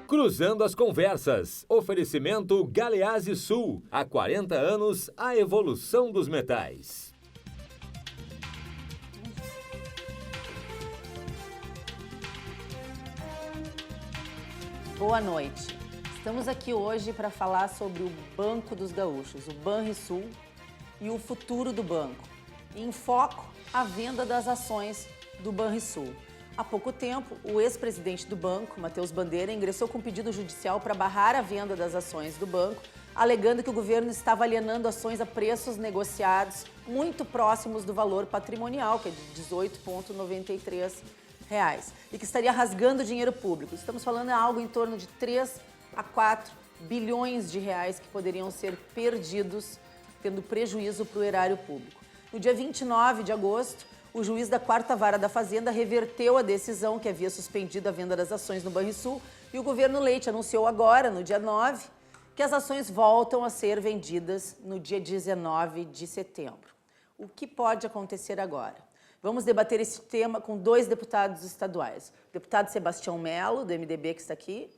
Cruzando as conversas. Oferecimento Galeazzi Sul. Há 40 anos, a evolução dos metais. Boa noite. Estamos aqui hoje para falar sobre o Banco dos Gaúchos, o Banrisul, e o futuro do banco. E em foco, a venda das ações do Banrisul. Há pouco tempo, o ex-presidente do banco, Matheus Bandeira, ingressou com pedido judicial para barrar a venda das ações do banco, alegando que o governo estava alienando ações a preços negociados muito próximos do valor patrimonial, que é de R$ 18,93, e que estaria rasgando dinheiro público. Estamos falando de algo em torno de 3 a 4 bilhões de reais que poderiam ser perdidos, tendo prejuízo para o erário público. No dia 29 de agosto, o juiz da 4ª Vara da Fazenda reverteu a decisão que havia suspendido a venda das ações no Banrisul e o governo Leite anunciou agora, no dia 9, que as ações voltam a ser vendidas no dia 19 de setembro. O que pode acontecer agora? Vamos debater esse tema com 2 deputados estaduais. O deputado Sebastião Melo, do MDB, que está aqui,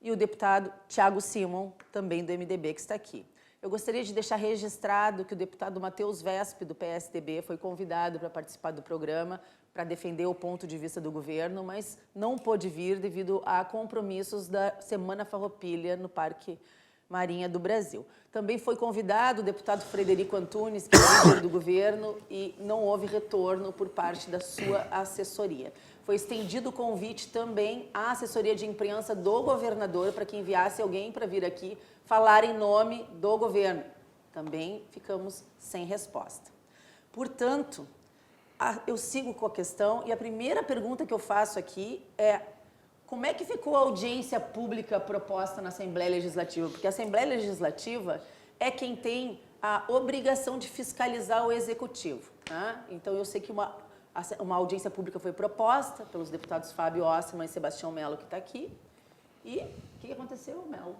e o deputado Thiago Simon, também do MDB, que está aqui. Eu gostaria de deixar registrado que o deputado Matheus Wesp, do PSDB, foi convidado para participar do programa para defender o ponto de vista do governo, mas não pôde vir devido a compromissos da Semana Farroupilha no Parque Marinha do Brasil. Também foi convidado o deputado Frederico Antunes, que é líder do governo, e não houve retorno por parte da sua assessoria. Foi estendido o convite também à assessoria de imprensa do governador para que enviasse alguém para vir aqui falar em nome do governo. Também ficamos sem resposta. Portanto, eu sigo com a questão e a primeira pergunta que eu faço aqui é: como é que ficou a audiência pública proposta na Assembleia Legislativa? Porque a Assembleia Legislativa é quem tem a obrigação de fiscalizar o Executivo, né? Então, eu sei que uma audiência pública foi proposta pelos deputados Fábio Ossman e Sebastião Melo, que está aqui. E o que aconteceu, Melo?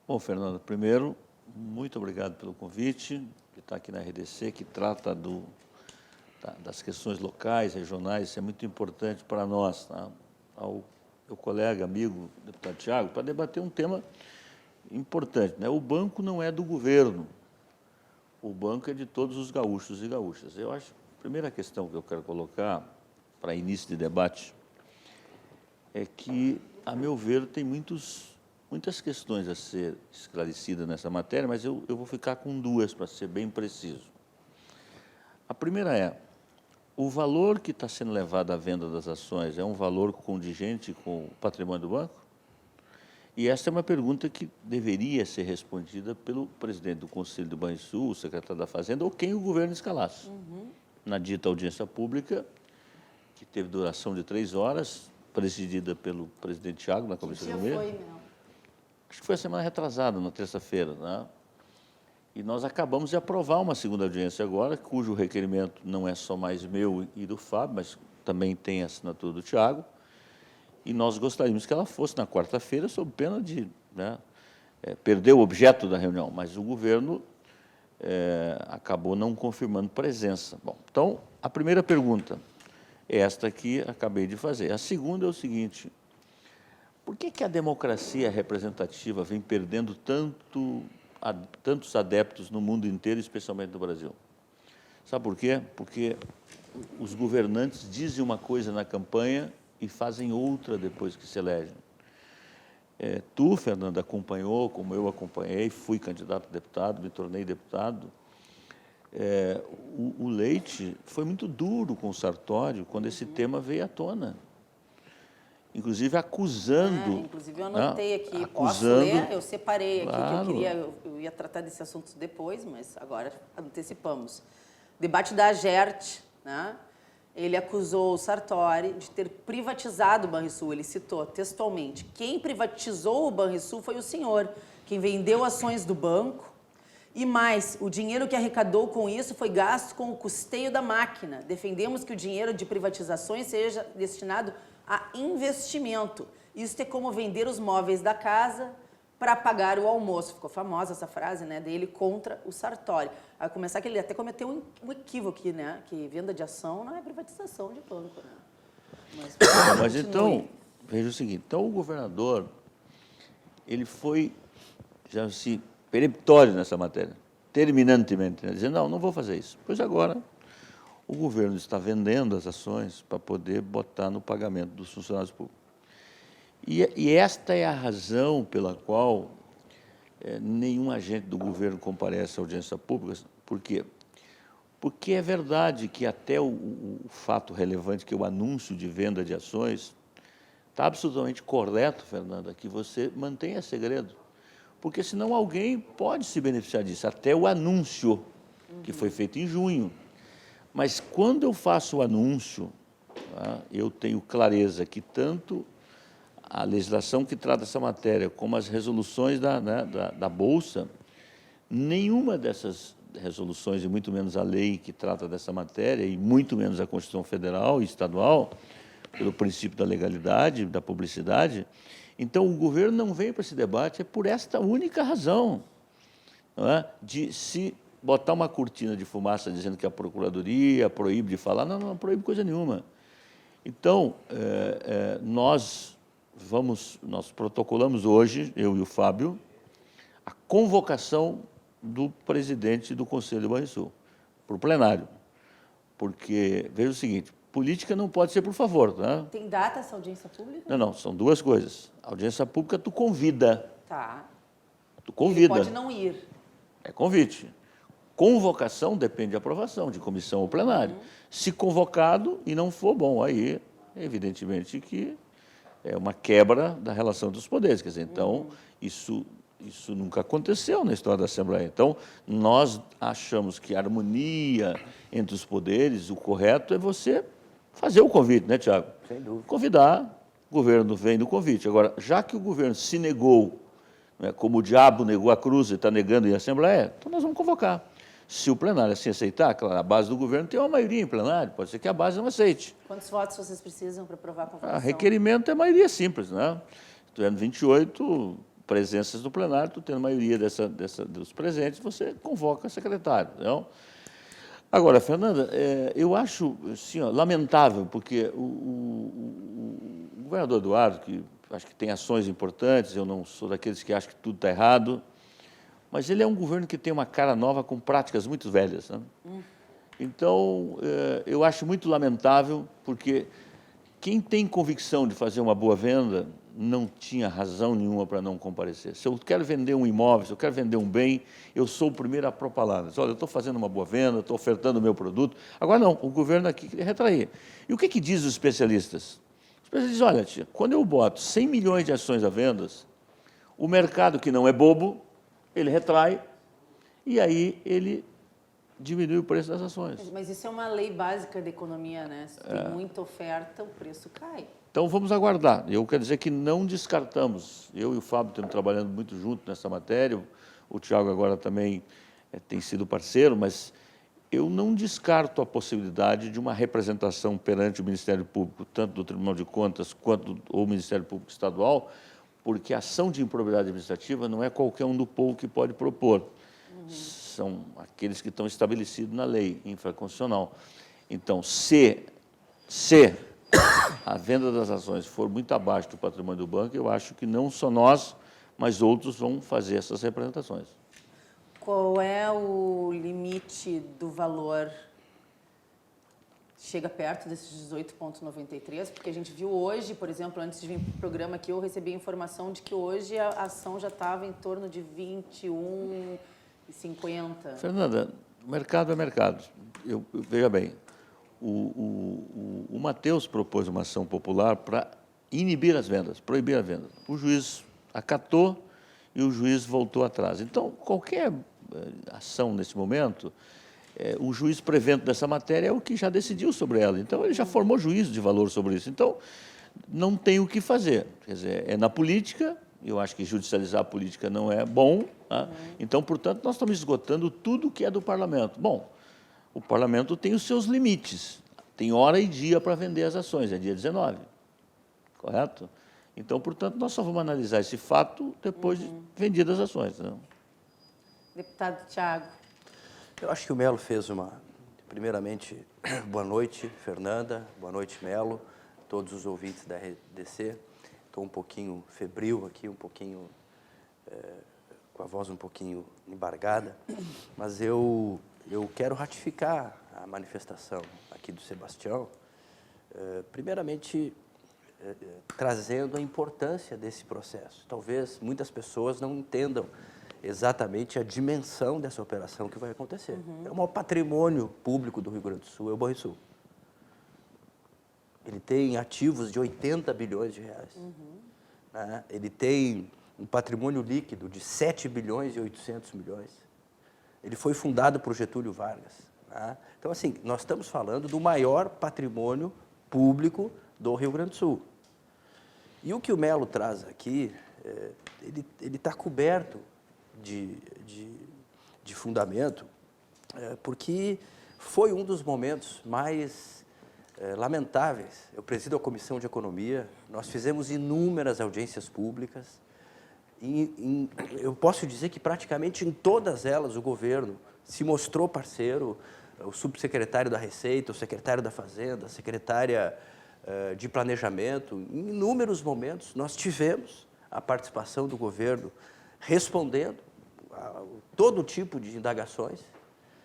Bom, Fernanda, primeiro, muito obrigado pelo convite, que está aqui na RDC, que trata das questões locais, regionais, isso é muito importante para nós, tá? Ao meu colega, amigo, deputado Thiago, para debater um tema importante, né? O banco não é do governo, o banco é de todos os gaúchos e gaúchas. Eu acho, a primeira questão que eu quero colocar para início de debate é que, a meu ver, tem muitas questões a ser esclarecidas nessa matéria, mas eu vou ficar com 2 para ser bem preciso. A primeira é: o valor que está sendo levado à venda das ações é um valor condigente com o patrimônio do banco? E essa é uma pergunta que deveria ser respondida pelo presidente do Conselho do Banrisul, o secretário da Fazenda, ou quem o governo escalasse. Na dita audiência pública, que teve duração de 3 horas, presidida pelo presidente Thiago, na Comissão de Economia. Foi, Melo? Acho que foi a semana retrasada, na terça-feira, né? E nós acabamos de aprovar uma segunda audiência agora, cujo requerimento não é só mais meu e do Fábio, mas também tem a assinatura do Thiago. E nós gostaríamos que ela fosse na quarta-feira, sob pena de, né, perder o objeto da reunião, mas o governo acabou não confirmando presença. Bom, então, a primeira pergunta é esta que acabei de fazer. A segunda é o seguinte: por que a democracia representativa vem perdendo tantos adeptos no mundo inteiro, especialmente no Brasil? Sabe por quê? Porque os governantes dizem uma coisa na campanha e fazem outra depois que se elegem. Tu, Fernanda, acompanhou, como eu acompanhei, fui candidato a deputado, me tornei deputado. O Leite foi muito duro com o Sartori quando esse tema veio à tona. Inclusive acusando... inclusive eu anotei aqui, acusando, posso ler? Eu separei aqui, claro, que eu ia tratar desse assunto depois, mas agora antecipamos. Debate da AGERT, né? Ele acusou o Sartori de ter privatizado o Banrisul. Ele citou textualmente: quem privatizou o Banrisul foi o senhor, quem vendeu ações do banco. E mais, o dinheiro que arrecadou com isso foi gasto com o custeio da máquina. Defendemos que o dinheiro de privatizações seja destinado a investimento. Isso é como vender os móveis da casa para pagar o almoço. Ficou famosa essa frase, né, dele contra o Sartori. A começar que ele até cometeu um equívoco aqui, né, que venda de ação não é privatização de banco, né? Mas então, veja o seguinte, então o governador, ele foi, já assim, peremptório nessa matéria, terminantemente, né? Dizendo, não vou fazer isso. Pois agora, o governo está vendendo as ações para poder botar no pagamento dos funcionários públicos. E esta é a razão pela qual nenhum agente do governo comparece à audiência pública. Por quê? Porque é verdade que até o fato relevante, que é o anúncio de venda de ações, está absolutamente correto, Fernanda, que você mantenha segredo, porque senão alguém pode se beneficiar disso, até o anúncio, que foi feito em junho. Mas quando eu faço o anúncio, tá, eu tenho clareza que tanto a legislação que trata essa matéria, como as resoluções da Bolsa, nenhuma dessas resoluções, e muito menos a lei que trata dessa matéria, e muito menos a Constituição Federal e Estadual, pelo princípio da legalidade, da publicidade. Então, o governo não vem para esse debate, é por esta única razão, não é? De se botar uma cortina de fumaça dizendo que a Procuradoria proíbe de falar, não proíbe coisa nenhuma. Então, nós protocolamos hoje, eu e o Fábio, a convocação do presidente do Conselho do Banrisul, para o plenário. Porque, veja o seguinte, política não pode ser por favor. Né? Tem data essa audiência pública? Não, são duas coisas. A audiência pública tu convida. Tá. Tu convida. Ele pode não ir. É convite. Convocação depende de aprovação, de comissão ou plenário. Se convocado e não for, bom, aí, evidentemente que é uma quebra da relação dos poderes. Quer dizer, então, isso nunca aconteceu na história da Assembleia. Então, nós achamos que a harmonia entre os poderes, o correto é você fazer o convite, né, Tiago? Sem dúvida. Convidar, o governo vem do convite. Agora, já que o governo se negou, né, como o diabo negou a cruz e está negando em Assembleia, então nós vamos convocar. Se o plenário assim aceitar, claro, a base do governo tem uma maioria em plenário, pode ser que a base não aceite. Quantos votos vocês precisam para aprovar a convocação? Requerimento é maioria simples, né? Tu tendo 28 presenças no plenário, tu tendo maioria dos presentes, você convoca secretário. Não? Agora, Fernanda, eu acho assim, lamentável, porque o governador Eduardo, que acho que tem ações importantes, eu não sou daqueles que acham que tudo está errado, mas ele é um governo que tem uma cara nova com práticas muito velhas. Né? Então, eu acho muito lamentável, porque quem tem convicção de fazer uma boa venda não tinha razão nenhuma para não comparecer. Se eu quero vender um imóvel, se eu quero vender um bem, eu sou o primeiro a propalar. Olha, eu estou fazendo uma boa venda, estou ofertando o meu produto. Agora não, o governo aqui queria retrair. E o que diz os especialistas? Os especialistas dizem, olha, tia, quando eu boto 100 milhões de ações à venda, o mercado, que não é bobo, ele retrai e aí ele diminui o preço das ações. Mas isso é uma lei básica da economia, né? Se tem muita oferta, o preço cai. Então, vamos aguardar. Eu quero dizer que não descartamos. Eu e o Fábio estamos trabalhando muito junto nessa matéria, o Tiago agora também tem sido parceiro, mas eu não descarto a possibilidade de uma representação perante o Ministério Público, tanto do Tribunal de Contas quanto do Ministério Público Estadual, porque a ação de improbidade administrativa não é qualquer um do povo que pode propor. São aqueles que estão estabelecidos na lei infraconstitucional. Então, se a venda das ações for muito abaixo do patrimônio do banco, eu acho que não só nós, mas outros vão fazer essas representações. Qual é o limite do valor? Chega perto desses 18,93? Porque a gente viu hoje, por exemplo, antes de vir para o programa aqui, eu recebi a informação de que hoje a ação já estava em torno de 21,50. Fernanda, o mercado é mercado. Veja bem, o Matheus propôs uma ação popular para inibir as vendas, proibir a venda. O juiz acatou e o juiz voltou atrás. Então, qualquer ação nesse momento, o juiz prevento dessa matéria é o que já decidiu sobre ela. Então, ele já formou juízo de valor sobre isso. Então, não tem o que fazer. Quer dizer, é na política, eu acho que judicializar a política não é bom. Tá? Então, portanto, nós estamos esgotando tudo que é do parlamento. Bom, o parlamento tem os seus limites. Tem hora e dia para vender as ações, é dia 19. Correto? Então, portanto, nós só vamos analisar esse fato depois de vendidas as ações. Não? Deputado Tiago. Eu acho que o Melo fez primeiramente, boa noite, Fernanda, boa noite, Melo, todos os ouvintes da RDC. estou um pouquinho febril aqui, um pouquinho com a voz um pouquinho embargada, mas eu quero ratificar a manifestação aqui do Sebastião, primeiramente trazendo a importância desse processo. Talvez muitas pessoas não entendam exatamente a dimensão dessa operação que vai acontecer. É o maior patrimônio público do Rio Grande do Sul, é o Banrisul. Ele tem ativos de 80 bilhões de reais. Né? Ele tem um patrimônio líquido de 7 bilhões e 800 milhões. Ele foi fundado por Getúlio Vargas. Né? Então, assim, nós estamos falando do maior patrimônio público do Rio Grande do Sul. E o que o Melo traz aqui, ele está coberto de fundamento, porque foi um dos momentos mais lamentáveis. Eu presido a Comissão de Economia, nós fizemos inúmeras audiências públicas, eu posso dizer que praticamente em todas elas o governo se mostrou parceiro, o subsecretário da Receita, o secretário da Fazenda, a secretária de Planejamento. Em inúmeros momentos nós tivemos a participação do governo respondendo a todo tipo de indagações,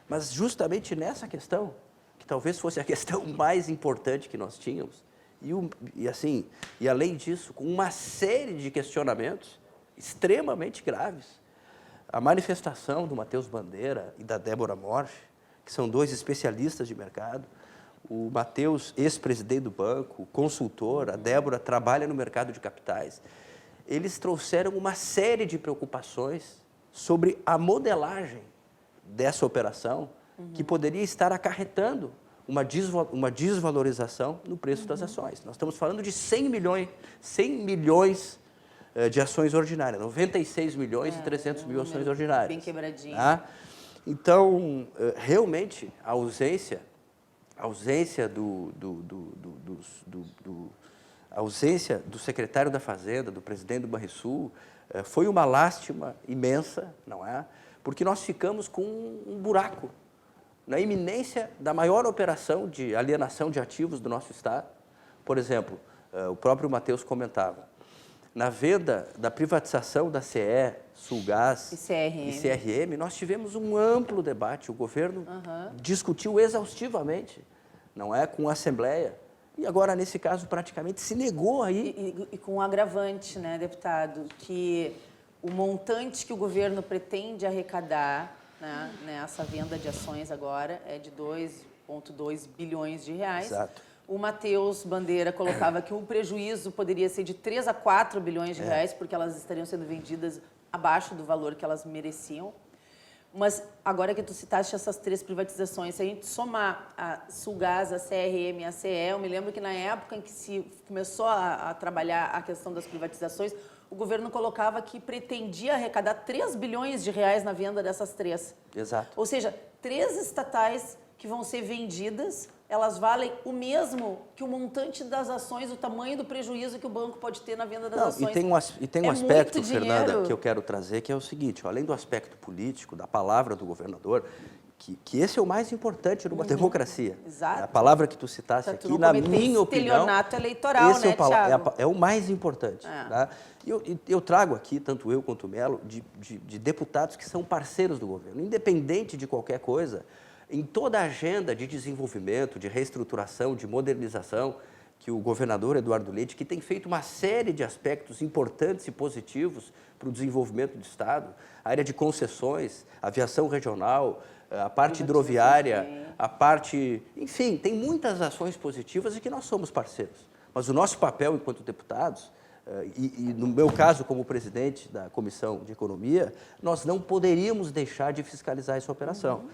mas justamente nessa questão, que talvez fosse a questão mais importante que nós tínhamos, e além disso, com uma série de questionamentos extremamente graves. A manifestação do Matheus Bandeira e da Débora Morche, que são dois especialistas de mercado, o Matheus, ex-presidente do banco, consultor, a Débora trabalha no mercado de capitais, eles trouxeram uma série de preocupações sobre a modelagem dessa operação, que poderia estar acarretando uma desvalorização no preço das ações. Nós estamos falando de 100 milhões de ações ordinárias, 96 milhões e 300 mil ações ordinárias. Bem quebradinho. Tá? Então, realmente, a ausência do secretário da Fazenda, do presidente do Banrisul, foi uma lástima imensa, não é? Porque nós ficamos com um buraco na iminência da maior operação de alienação de ativos do nosso Estado. Por exemplo, o próprio Matheus comentava, na venda da privatização da CE, Sulgás e CRM, nós tivemos um amplo debate, o governo discutiu exaustivamente, não é, com a Assembleia, e agora, nesse caso, praticamente se negou aí. E com um agravante, né, deputado, que o montante que o governo pretende arrecadar, né, nessa venda de ações agora é de 2,2 bilhões de reais. Exato. O Matheus Bandeira colocava que o prejuízo poderia ser de 3 a 4 bilhões de reais, porque elas estariam sendo vendidas abaixo do valor que elas mereciam. Mas agora que tu citaste essas 3 privatizações, se a gente somar a Sulgás, a CRM e a CE, eu me lembro que na época em que se começou a trabalhar a questão das privatizações, o governo colocava que pretendia arrecadar 3 bilhões de reais na venda dessas 3. Exato. Ou seja, 3 estatais que vão ser vendidas, elas valem o mesmo que o montante das ações, o tamanho do prejuízo que o banco pode ter na venda das ações. E tem um aspecto, Fernanda, que eu quero trazer, que é o seguinte, além do aspecto político, da palavra do governador, que esse é o mais importante numa democracia. Exato. A palavra que tu citaste aqui, na minha opinião, estelionato eleitoral, esse Thiago? é o mais importante. Tá? Eu trago aqui, tanto eu quanto o Melo, de deputados que são parceiros do governo, independente de qualquer coisa, em toda a agenda de desenvolvimento, de reestruturação, de modernização, que o governador Eduardo Leite, que tem feito uma série de aspectos importantes e positivos para o desenvolvimento do Estado, a área de concessões, aviação regional, a parte hidroviária, a parte... Enfim, tem muitas ações positivas e que nós somos parceiros. Mas o nosso papel enquanto deputados, e no meu caso como presidente da Comissão de Economia, nós não poderíamos deixar de fiscalizar essa operação.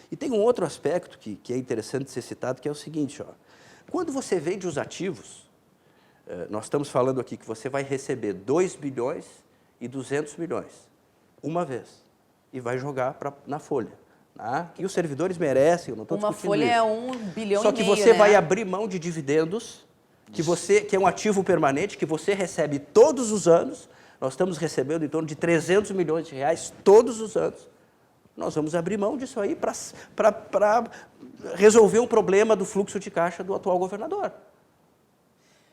E tem um outro aspecto que é interessante ser citado, que é o seguinte, ó, quando você vende os ativos, nós estamos falando aqui que você vai receber 2 bilhões e 200 milhões, uma vez, e vai jogar na folha. Tá? E os servidores merecem, eu não estou discutindo folha isso. é 1 bilhão Só e que meio, você né? vai abrir mão de dividendos, que é um ativo permanente, que você recebe todos os anos, nós estamos recebendo em torno de 300 milhões de reais todos os anos. Nós vamos abrir mão disso aí para resolver um problema do fluxo de caixa do atual governador.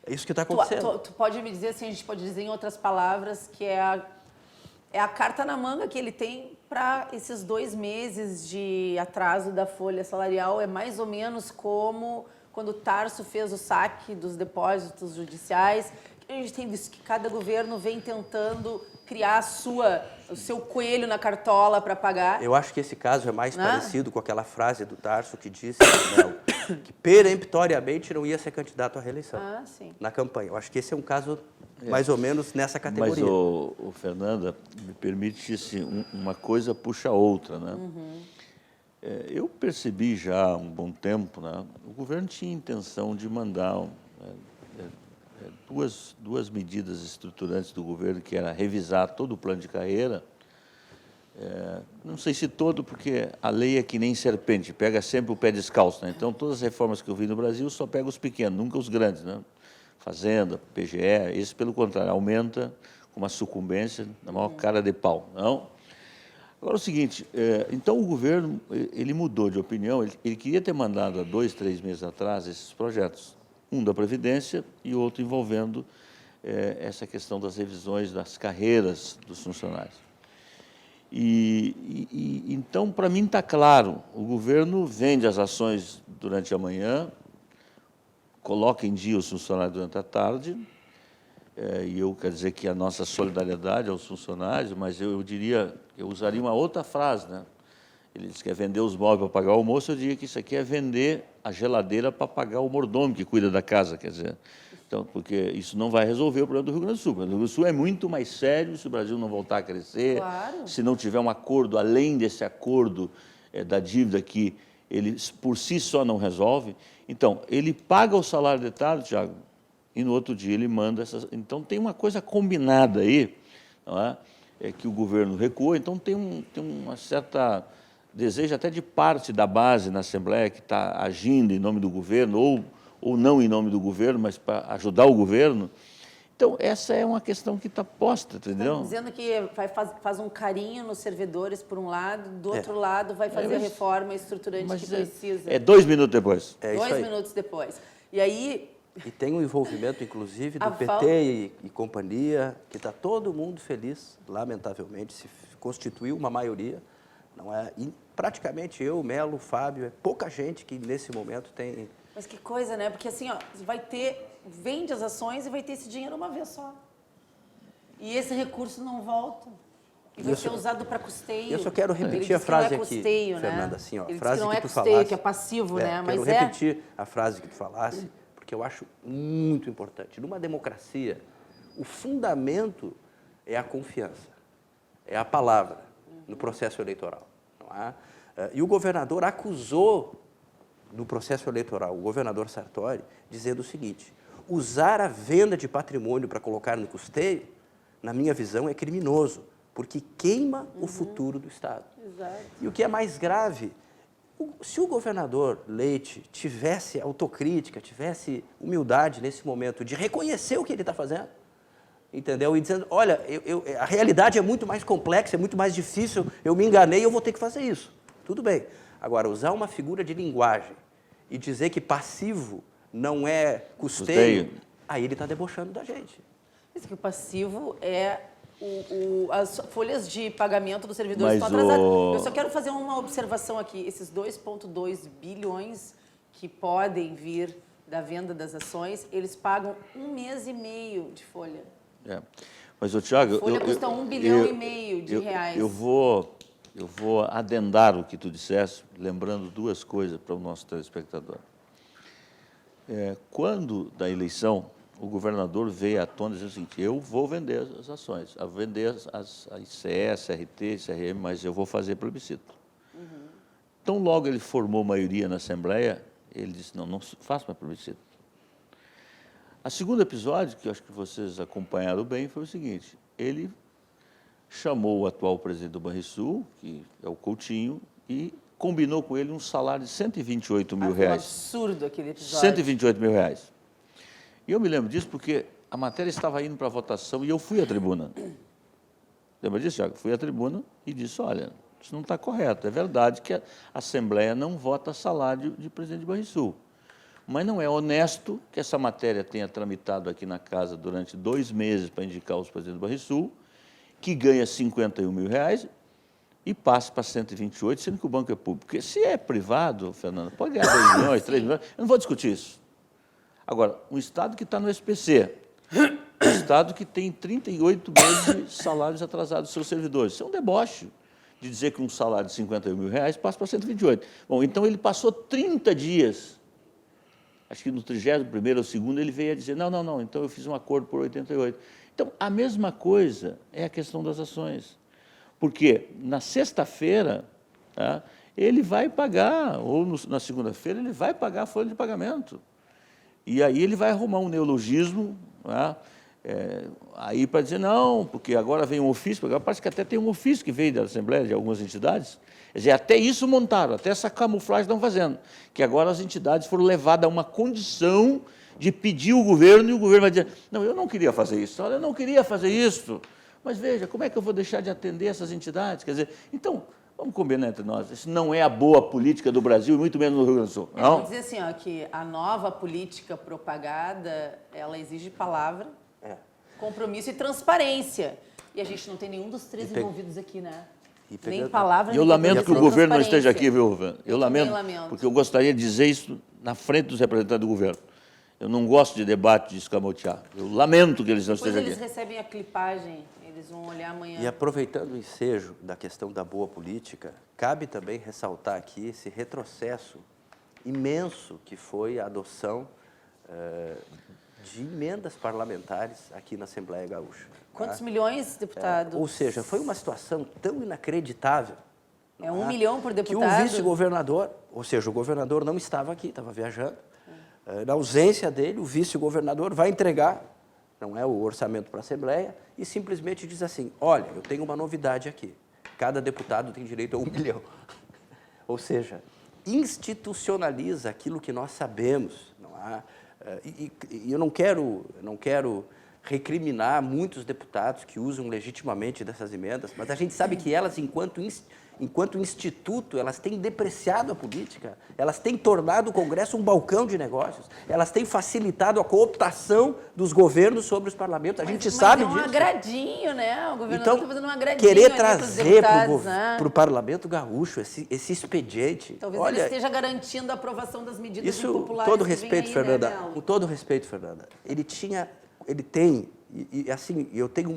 É isso que está acontecendo. Tu pode me dizer, assim, a gente pode dizer em outras palavras, que é a carta na manga que ele tem para esses 2 meses de atraso da folha salarial. É mais ou menos como quando o Tarso fez o saque dos depósitos judiciais. A gente tem visto que cada governo vem tentando criar o seu coelho na cartola para pagar. Eu acho que esse caso é mais parecido com aquela frase do Tarso que disse, Melo, que peremptoriamente não ia ser candidato à reeleição na campanha. Eu acho que esse é um caso mais ou menos nessa categoria. Mas, o Fernanda, me permite uma coisa puxa a outra, né? Eu percebi já há um bom tempo, né? O governo tinha intenção de mandar duas medidas estruturantes do governo, que era revisar todo o plano de carreira. Não sei se todo, porque a lei é que nem serpente, pega sempre o pé descalço, né? Então, todas as reformas que eu vi no Brasil só pega os pequenos, nunca os grandes, né? Fazenda, PGE, esse, pelo contrário, aumenta com uma sucumbência na maior cara de pau, não? Agora, é o seguinte, então o governo, ele mudou de opinião, ele queria ter mandado há 2, 3 meses atrás esses projetos, um da Previdência e outro envolvendo essa questão das revisões das carreiras dos funcionários. Então, para mim está claro, o governo vende as ações durante a manhã, coloca em dia os funcionários durante a tarde, e eu quero dizer que a nossa solidariedade aos funcionários, mas eu usaria uma outra frase, né? Ele diz que é vender os móveis para pagar o almoço, eu diria que isso aqui é vender a geladeira para pagar o mordomo que cuida da casa, quer dizer. Então, porque isso não vai resolver o problema do Rio Grande do Sul. O Rio Grande do Sul é muito mais sério se o Brasil não voltar a crescer, se não tiver um acordo, além desse acordo da dívida que ele por si só não resolve. Então, ele paga o salário de tarde, Thiago, e no outro dia ele manda essas... Então, tem uma coisa combinada aí, não é? Que o governo recua, então tem uma certa desejo até de parte da base na Assembleia que está agindo em nome do governo, ou não em nome do governo, mas para ajudar o governo. Então, essa é uma questão que está posta, entendeu? Dizendo que faz um carinho nos servidores, por um lado, do outro lado vai fazer a reforma estruturante que precisa. 2 minutos depois. 2 minutos depois. E aí... E tem um envolvimento, inclusive, do PT e companhia, que está todo mundo feliz, lamentavelmente, se constituiu uma maioria, não é? E praticamente eu, Melo, Fábio, pouca gente que nesse momento tem... Mas que coisa, né? Porque assim, ó, vende as ações e vai ter esse dinheiro uma vez só. E esse recurso não volta. E vai ser usado para custeio. Eu só quero repetir a frase aqui, Fernanda, assim, ó, a frase que não que é tu custeio, falasse, que é passivo, né? Mas quero repetir a frase que tu falasse, porque eu acho muito importante. Numa democracia, o fundamento é a confiança, é a palavra no processo eleitoral. Não é? E o governador acusou no processo eleitoral o governador Sartori dizendo o seguinte: usar a venda de patrimônio para colocar no custeio, na minha visão, é criminoso, porque queima o futuro do Estado. Exato. E o que é mais grave, se o governador Leite tivesse autocrítica, tivesse humildade nesse momento de reconhecer o que ele está fazendo, entendeu? E dizendo, olha, a realidade é muito mais complexa, é muito mais difícil, eu me enganei, eu vou ter que fazer isso. Tudo bem. Agora, usar uma figura de linguagem e dizer que passivo não é custeio, aí ele está debochando da gente. Isso que o passivo é as folhas de pagamento dos servidores estão atrasadas. Eu só quero fazer uma observação aqui. Esses 2,2 bilhões que podem vir da venda das ações, eles pagam 1 mês e meio de folha. Mas, Thiago... A folha custa 1,5 bilhão de reais. Eu vou adendar o que tu disseste, lembrando 2 coisas para o nosso telespectador. Quando da eleição, o governador veio à tona e disse o seguinte: eu vou vender as ações, a vender a ICE, CRT, CRM, mas eu vou fazer plebiscito. Então, logo ele formou maioria na Assembleia, ele disse, não faça mais plebiscito. O segundo episódio, que eu acho que vocês acompanharam bem, foi o seguinte: ele chamou o atual presidente do Banrisul, que é o Coutinho, e combinou com ele um salário de 128 mil reais. Foi um absurdo aquele episódio. 128 mil reais. E eu me lembro disso porque a matéria estava indo para a votação e eu fui à tribuna. Lembra disso, Thiago? Fui à tribuna e disse, olha, isso não está correto. É verdade que a Assembleia não vota salário de presidente de Banrisul. Mas não é honesto que essa matéria tenha tramitado aqui na casa durante 2 meses para indicar os presidentes do Banrisul, que ganha 51 mil reais e passa para 128, sendo que o banco é público. Porque se é privado, Fernando, pode ganhar 2 milhões, 3 milhões, eu não vou discutir isso. Agora, um Estado que está no SPC, um Estado que tem 38 meses de salários atrasados dos seus servidores, isso é um deboche de dizer que um salário de 51 mil reais passa para 128. Bom, então ele passou 30 dias, acho que no 31º ou 2º ele veio a dizer, não, então eu fiz um acordo por 88. Então, a mesma coisa é a questão das ações. Porque na sexta-feira, tá, ele vai pagar, ou na segunda-feira, ele vai pagar a folha de pagamento. E aí ele vai arrumar um neologismo, tá, aí para dizer, não, porque agora vem um ofício, porque agora parece que até tem um ofício que veio da Assembleia de algumas entidades. Quer dizer, até isso montaram, até essa camuflagem estão fazendo, que agora as entidades foram levadas a uma condição de pedir o governo, e o governo vai dizer, não, eu não queria fazer isso, olha, eu não queria fazer isso, mas veja, como é que eu vou deixar de atender essas entidades? Quer dizer, então, vamos combinar entre nós, isso não é a boa política do Brasil, e muito menos no Rio Grande do Sul. Não? Vou dizer assim, ó, que a nova política propagada, ela exige palavra, compromisso e transparência. E a gente não tem nenhum dos três envolvidos aqui, né? Nem palavra, E eu nem lamento que o governo não esteja transparência. aqui, viu, Van? Eu lamento, porque eu gostaria de dizer isso na frente dos representantes do governo. Eu não gosto de debate, de escamotear. Eu lamento que eles não Depois estejam eles aqui. recebem a clipagem, eles vão olhar amanhã. E aproveitando o ensejo da questão da boa política, cabe também ressaltar aqui esse retrocesso imenso que foi a adoção de emendas parlamentares aqui na Assembleia Gaúcha. Quantos milhões, deputado? Ou seja, foi uma situação tão inacreditável. É 1 milhão por Que deputado? o vice-governador, ou seja, o governador não estava aqui, estava viajando. Na ausência dele, o vice-governador vai entregar, não é o orçamento para a Assembleia, e simplesmente diz assim, olha, eu tenho uma novidade aqui, cada deputado tem direito a 1 milhão. Ou seja, institucionaliza aquilo que nós sabemos. Não há, e eu não quero recriminar muitos deputados que usam legitimamente dessas emendas, mas a gente sabe que elas, enquanto instituto, elas têm depreciado a política, elas têm tornado o Congresso um balcão de negócios, elas têm facilitado a cooptação dos governos sobre os parlamentos, a gente sabe disso. Mas é um agradinho, né? O governador Então, está fazendo um agradinho querer ali pros trazer deputados, para o Parlamento Gaúcho esse expediente, Talvez olha, ele esteja garantindo a aprovação das medidas isso, impopulares todo que vem respeito, aí, Fernanda, né, Melo? com todo respeito, Fernanda, ele tem, e assim, eu tenho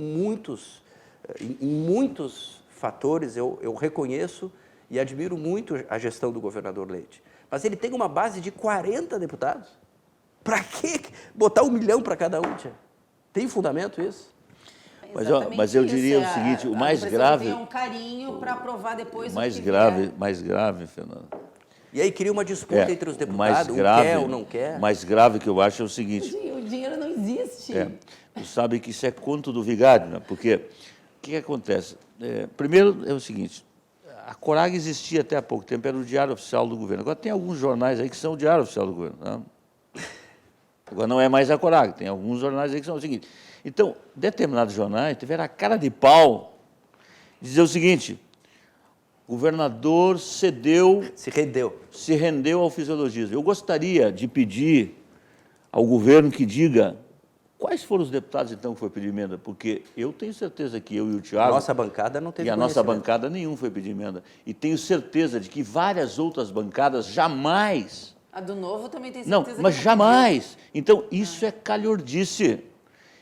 em muitos fatores, eu reconheço e admiro muito a gestão do governador Leite, mas ele tem uma base de 40 deputados. Para que botar 1 milhão para cada um, tia? Tem fundamento isso? Mas eu diria o seguinte, o mais grave... Tem um carinho para aprovar depois mais o que grave, Fernando. E aí cria uma disputa entre os o deputados, quer ou não quer. O mais grave que eu acho é o seguinte... O dinheiro não existe. Tu sabe que isso é conto do vigário, né? Porque o que acontece? Primeiro é o seguinte, a Corag existia até há pouco tempo, era o Diário Oficial do Governo. Agora tem alguns jornais aí que são o Diário Oficial do Governo. Né? Agora não é mais a Corag, tem alguns jornais aí que são o seguinte. Então, determinados jornais tiveram a cara de pau de dizer o seguinte, o governador se rendeu ao fisiologismo. Eu gostaria de pedir ao governo que diga quais foram os deputados, então, que foi pedir emenda, porque eu tenho certeza que eu e o Thiago... A nossa bancada não teve E a nossa bancada nenhum foi pedir emenda. E tenho certeza de que várias outras bancadas jamais... A do Novo também tem Não, certeza mas que jamais. Então, isso é calhordice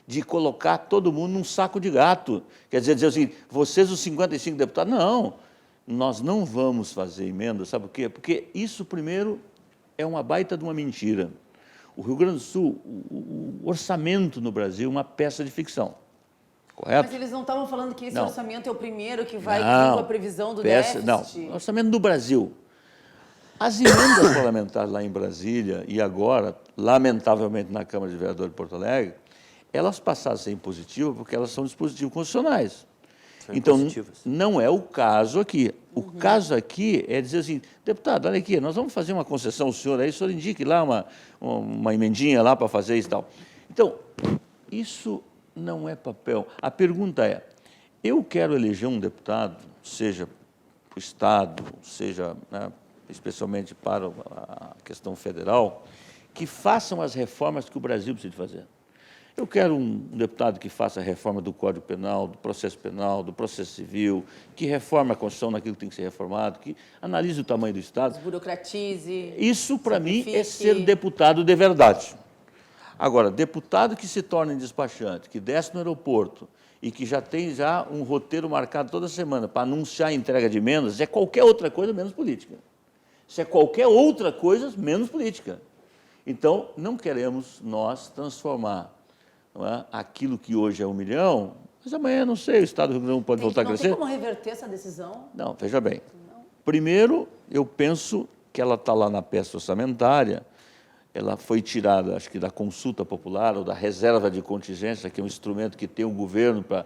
de colocar todo mundo num saco de gato. Quer dizer assim, vocês os 55 deputados, não, nós não vamos fazer emenda, sabe por quê? Porque isso, primeiro, é uma baita de uma mentira. O Rio Grande do Sul, o orçamento no Brasil é uma peça de ficção, correto? Mas eles não estavam falando que esse Não. orçamento é o primeiro que vai Não, com a previsão do peça, déficit? não, orçamento do Brasil. As emendas parlamentares lá em Brasília e agora, lamentavelmente, na Câmara de Vereadores de Porto Alegre, elas passaram a ser impositivas porque elas são dispositivos constitucionais. Então, não é o caso aqui. O caso aqui é dizer assim, deputado, olha aqui, nós vamos fazer uma concessão ao senhor, aí o senhor indique lá uma emendinha lá para fazer isso e tal. Então, isso não é papel. A pergunta é, eu quero eleger um deputado, seja para o Estado, seja, né, especialmente para a questão federal, que façam as reformas que o Brasil precisa de fazer. Eu quero um deputado que faça a reforma do Código Penal, do processo civil, que reforme a Constituição naquilo que tem que ser reformado, que analise o tamanho do Estado. Desburocratize. Isso, para mim, é simplifique. ser deputado de verdade. Agora, deputado que se torna despachante, que desce no aeroporto e que já tem um roteiro marcado toda semana para anunciar a entrega de emendas, é qualquer outra coisa menos política. Isso é qualquer outra coisa menos política. Então, não queremos nós transformar, não é, aquilo que hoje é 1 milhão, mas amanhã, não sei, o Estado do Rio Grande do Sul pode voltar a crescer. Não tem como reverter essa decisão? Não, veja bem. Primeiro, eu penso que ela está lá na peça orçamentária, ela foi tirada, acho que da consulta popular ou da reserva de contingência, que é um instrumento que tem o governo para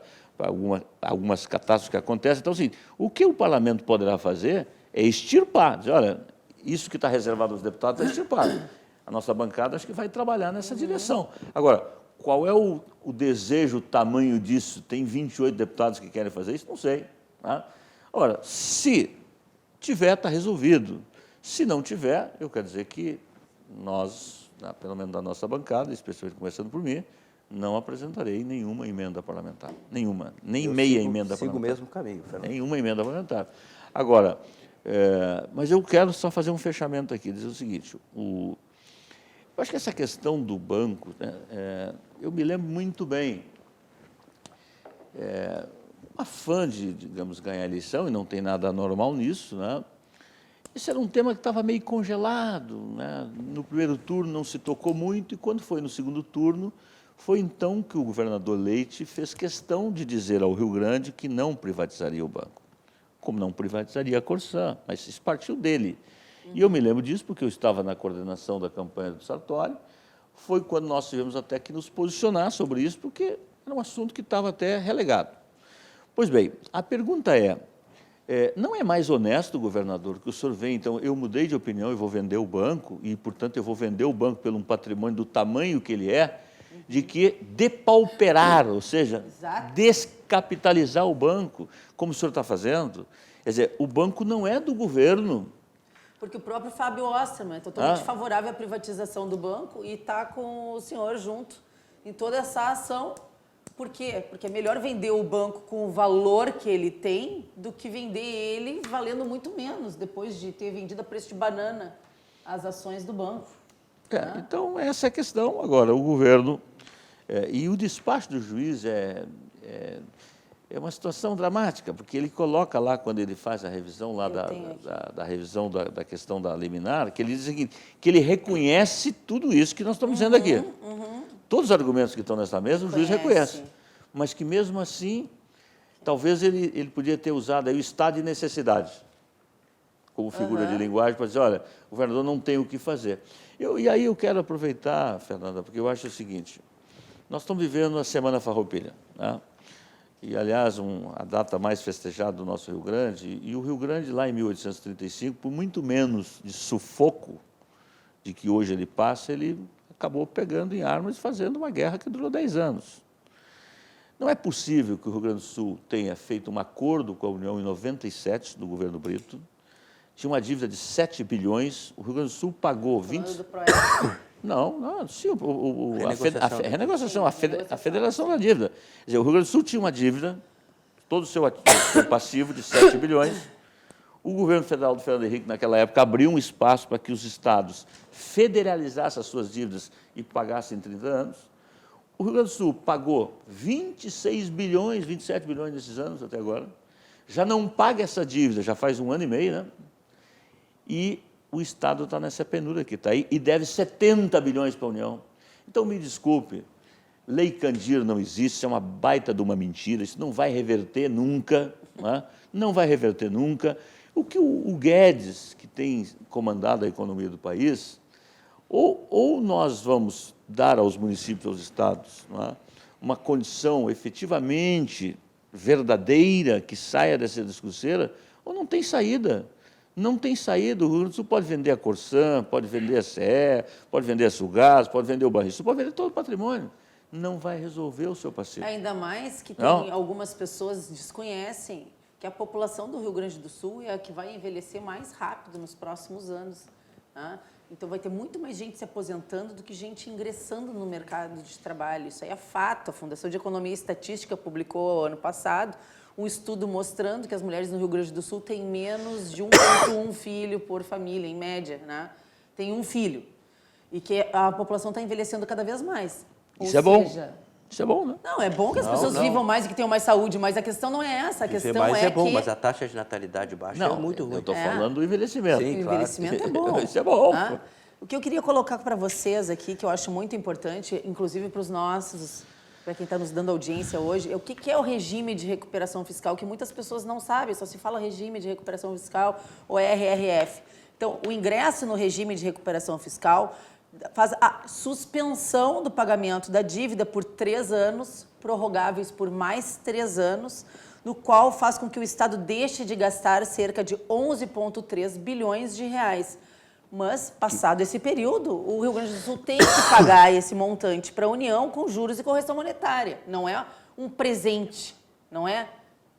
algumas catástrofes que acontecem. Então, assim, o que o parlamento poderá fazer é extirpar, dizer, olha, isso que está reservado aos deputados é extirpado. A nossa bancada acho que vai trabalhar nessa direção. Agora, qual é o desejo, o tamanho disso? Tem 28 deputados que querem fazer isso? Não sei. Tá? Ora, se tiver, está resolvido. Se não tiver, eu quero dizer que nós, pelo menos da nossa bancada, especialmente começando por mim, não apresentarei nenhuma emenda parlamentar. Nenhuma. Nem meia emenda parlamentar. Sigo o mesmo caminho, Fernando. Nenhuma emenda parlamentar. Agora, mas eu quero só fazer um fechamento aqui, dizer o seguinte, eu acho que essa questão do banco, né, eu me lembro muito bem, uma fã de, digamos, ganhar a eleição, e não tem nada anormal nisso, né? Esse era um tema que estava meio congelado, né? No primeiro turno não se tocou muito, e quando foi no segundo turno, foi então que o governador Leite fez questão de dizer ao Rio Grande que não privatizaria o banco, como não privatizaria a Corsã, mas isso partiu dele. E eu me lembro disso porque eu estava na coordenação da campanha do Sartori, foi quando nós tivemos até que nos posicionar sobre isso, porque era um assunto que estava até relegado. Pois bem, a pergunta não é mais honesto, governador, que o senhor vem, então, eu mudei de opinião e vou vender o banco, e, portanto, eu vou vender o banco pelo um patrimônio do tamanho que ele é, de que depauperar, ou seja, descapitalizar o banco, como o senhor está fazendo. Quer dizer, o banco não é do governo. Porque o próprio Fábio Osterman é totalmente favorável à privatização do banco e está com o senhor junto em toda essa ação. Por quê? Porque é melhor vender o banco com o valor que ele tem do que vender ele valendo muito menos, depois de ter vendido a preço de banana as ações do banco. Então, essa é a questão. Agora, o governo... e o despacho do juiz é uma situação dramática, porque ele coloca lá, quando ele faz a revisão lá da revisão da questão da liminar, que ele diz o seguinte, que ele reconhece tudo isso que nós estamos dizendo aqui. Todos os argumentos que estão nessa mesa, o juiz reconhece. Mas que, mesmo assim, talvez ele podia ter usado aí o estado de necessidade como figura de linguagem para dizer, olha, o governador não tem o que fazer. E aí eu quero aproveitar, Fernanda, porque eu acho o seguinte, nós estamos vivendo a Semana Farroupilha, né? E, aliás, a data mais festejada do nosso Rio Grande, e o Rio Grande, lá em 1835, por muito menos de sufoco de que hoje ele passa, ele acabou pegando em armas e fazendo uma guerra que durou 10 anos. Não é possível que o Rio Grande do Sul tenha feito um acordo com a União em 97, do governo Brito, tinha uma dívida de 7 bilhões, o Rio Grande do Sul pagou 20... Não, sim, a renegociação, a federação da dívida. Quer dizer, o Rio Grande do Sul tinha uma dívida, todo o seu passivo de 7 bilhões. O governo federal do Fernando Henrique, naquela época, abriu um espaço para que os estados federalizassem as suas dívidas e pagassem em 30 anos. O Rio Grande do Sul pagou 26 bilhões, 27 bilhões nesses anos até agora. Já não paga essa dívida, já faz 1 ano e meio, né? E o Estado está nessa penúria que está aí e deve 70 bilhões para a União. Então, me desculpe, Lei Candir não existe, isso é uma baita de uma mentira, isso não vai reverter nunca, não vai reverter nunca. O que o Guedes, que tem comandado a economia do país, ou nós vamos dar aos municípios, aos estados, uma condição efetivamente verdadeira que saia dessa discurseira, ou não tem saída. Não tem saída, o Rio Grande do Sul pode vender a Corsã, pode vender a CE, pode vender a Sulgás, pode vender o Banrisul, pode vender todo o patrimônio. Não vai resolver o seu passivo. Ainda mais que algumas pessoas desconhecem que a população do Rio Grande do Sul é a que vai envelhecer mais rápido nos próximos anos. Né? Então, vai ter muito mais gente se aposentando do que gente ingressando no mercado de trabalho. Isso aí é fato. A Fundação de Economia e Estatística publicou ano passado um estudo mostrando que as mulheres no Rio Grande do Sul têm menos de 1,1 filho por família, em média, né? Tem um filho. E que a população está envelhecendo cada vez mais. Isso é bom. Isso é bom, né? Não, é bom que as pessoas vivam mais e que tenham mais saúde, mas a questão não é essa. A questão mais é bom, que... mas a taxa de natalidade baixa é muito ruim. Eu estou falando do envelhecimento. Sim, O envelhecimento é bom. Isso é bom. Tá? O que eu queria colocar para vocês aqui, que eu acho muito importante, inclusive para os nossos, para quem está nos dando audiência hoje, é o que é o regime de recuperação fiscal, que muitas pessoas não sabem, só se fala regime de recuperação fiscal ou RRF. Então, o ingresso no regime de recuperação fiscal faz a suspensão do pagamento da dívida por 3 anos, prorrogáveis por mais 3 anos, no qual faz com que o Estado deixe de gastar cerca de 11,3 bilhões de reais. Mas, passado esse período, o Rio Grande do Sul tem que pagar esse montante para a União com juros e correção monetária. Não é um presente, não é?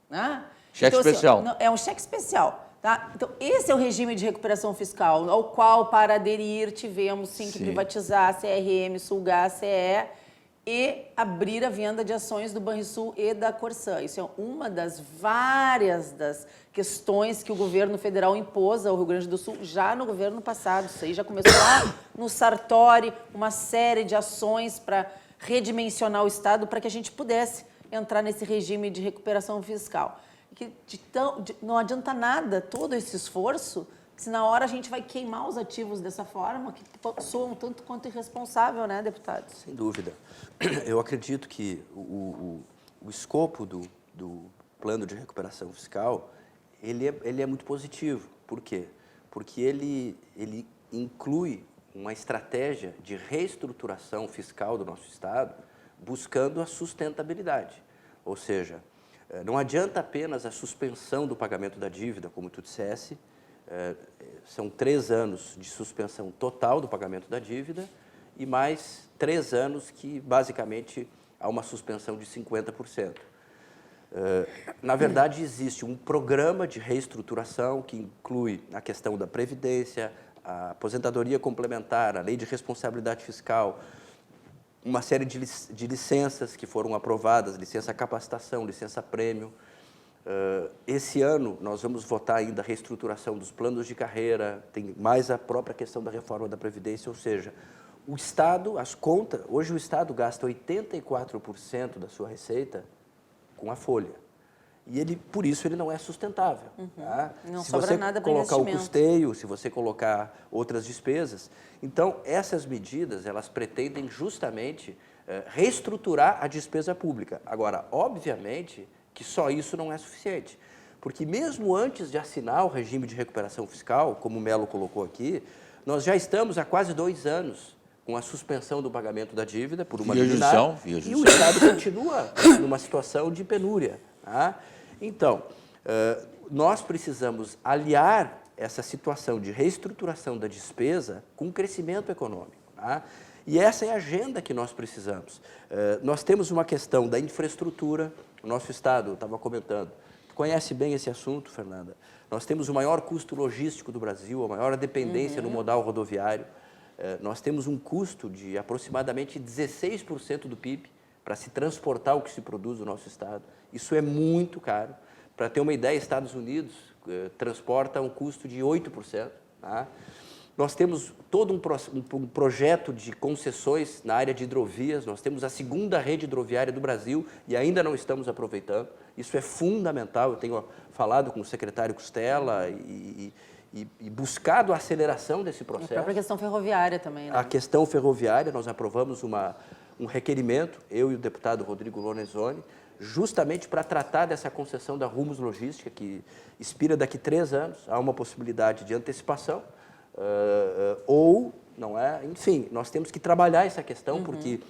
Né? Cheque especial. É um cheque especial. Tá? Então, esse é o regime de recuperação fiscal, ao qual, para aderir, tivemos sim que privatizar a CRM, Sulgás, CE e abrir a venda de ações do Banrisul e da Corsã. Isso é uma das várias das questões que o governo federal impôs ao Rio Grande do Sul já no governo passado. Isso aí já começou lá no Sartori, uma série de ações para redimensionar o Estado para que a gente pudesse entrar nesse regime de recuperação fiscal. Que não adianta nada todo esse esforço se na hora a gente vai queimar os ativos dessa forma, que soa um tanto quanto irresponsável, né, deputado? Sem dúvida. Eu acredito que o escopo do plano de recuperação fiscal, ele é muito positivo. Por quê? Porque ele inclui uma estratégia de reestruturação fiscal do nosso Estado, buscando a sustentabilidade. Ou seja, não adianta apenas a suspensão do pagamento da dívida, como tu dissesse, são 3 anos de suspensão total do pagamento da dívida e mais 3 anos que, basicamente, há uma suspensão de 50%. Na verdade, existe um programa de reestruturação que inclui a questão da Previdência, a aposentadoria complementar, a lei de responsabilidade fiscal, uma série de licenças que foram aprovadas, licença capacitação, licença prêmio. Esse ano nós vamos votar ainda a reestruturação dos planos de carreira, tem mais a própria questão da reforma da Previdência, ou seja, o Estado, as contas, hoje o Estado gasta 84% da sua receita com a folha. E por isso ele não é sustentável. Tá? Não se sobra você nada para colocar o investimento. custeio, se você colocar outras despesas. Então, essas medidas, elas pretendem justamente reestruturar a despesa pública. Agora, obviamente que só isso não é suficiente. Porque mesmo antes de assinar o regime de recuperação fiscal, como o Melo colocou aqui, nós já estamos há quase 2 anos com a suspensão do pagamento da dívida por uma liminar, e o Estado continua numa situação de penúria. Tá? Então, nós precisamos aliar essa situação de reestruturação da despesa com crescimento econômico. Tá? E essa é a agenda que nós precisamos. Nós temos uma questão da infraestrutura, o nosso Estado, eu estava comentando, conhece bem esse assunto, Fernanda. Nós temos o maior custo logístico do Brasil, a maior dependência no modal rodoviário. Nós temos um custo de aproximadamente 16% do PIB para se transportar o que se produz no nosso Estado. Isso é muito caro. Para ter uma ideia, Estados Unidos transporta um custo de 8%. Tá? Nós temos todo um projeto de concessões na área de hidrovias, nós temos a 2ª rede hidroviária do Brasil e ainda não estamos aproveitando. Isso é fundamental, eu tenho falado com o secretário Costella e buscado a aceleração desse processo. A própria questão ferroviária também, né? A questão ferroviária, nós aprovamos um requerimento, eu e o deputado Rodrigo Lorenzoni, justamente para tratar dessa concessão da Rumos Logística, que expira daqui 3 anos, há uma possibilidade de antecipação, ou, não é? Enfim, nós temos que trabalhar essa questão, porque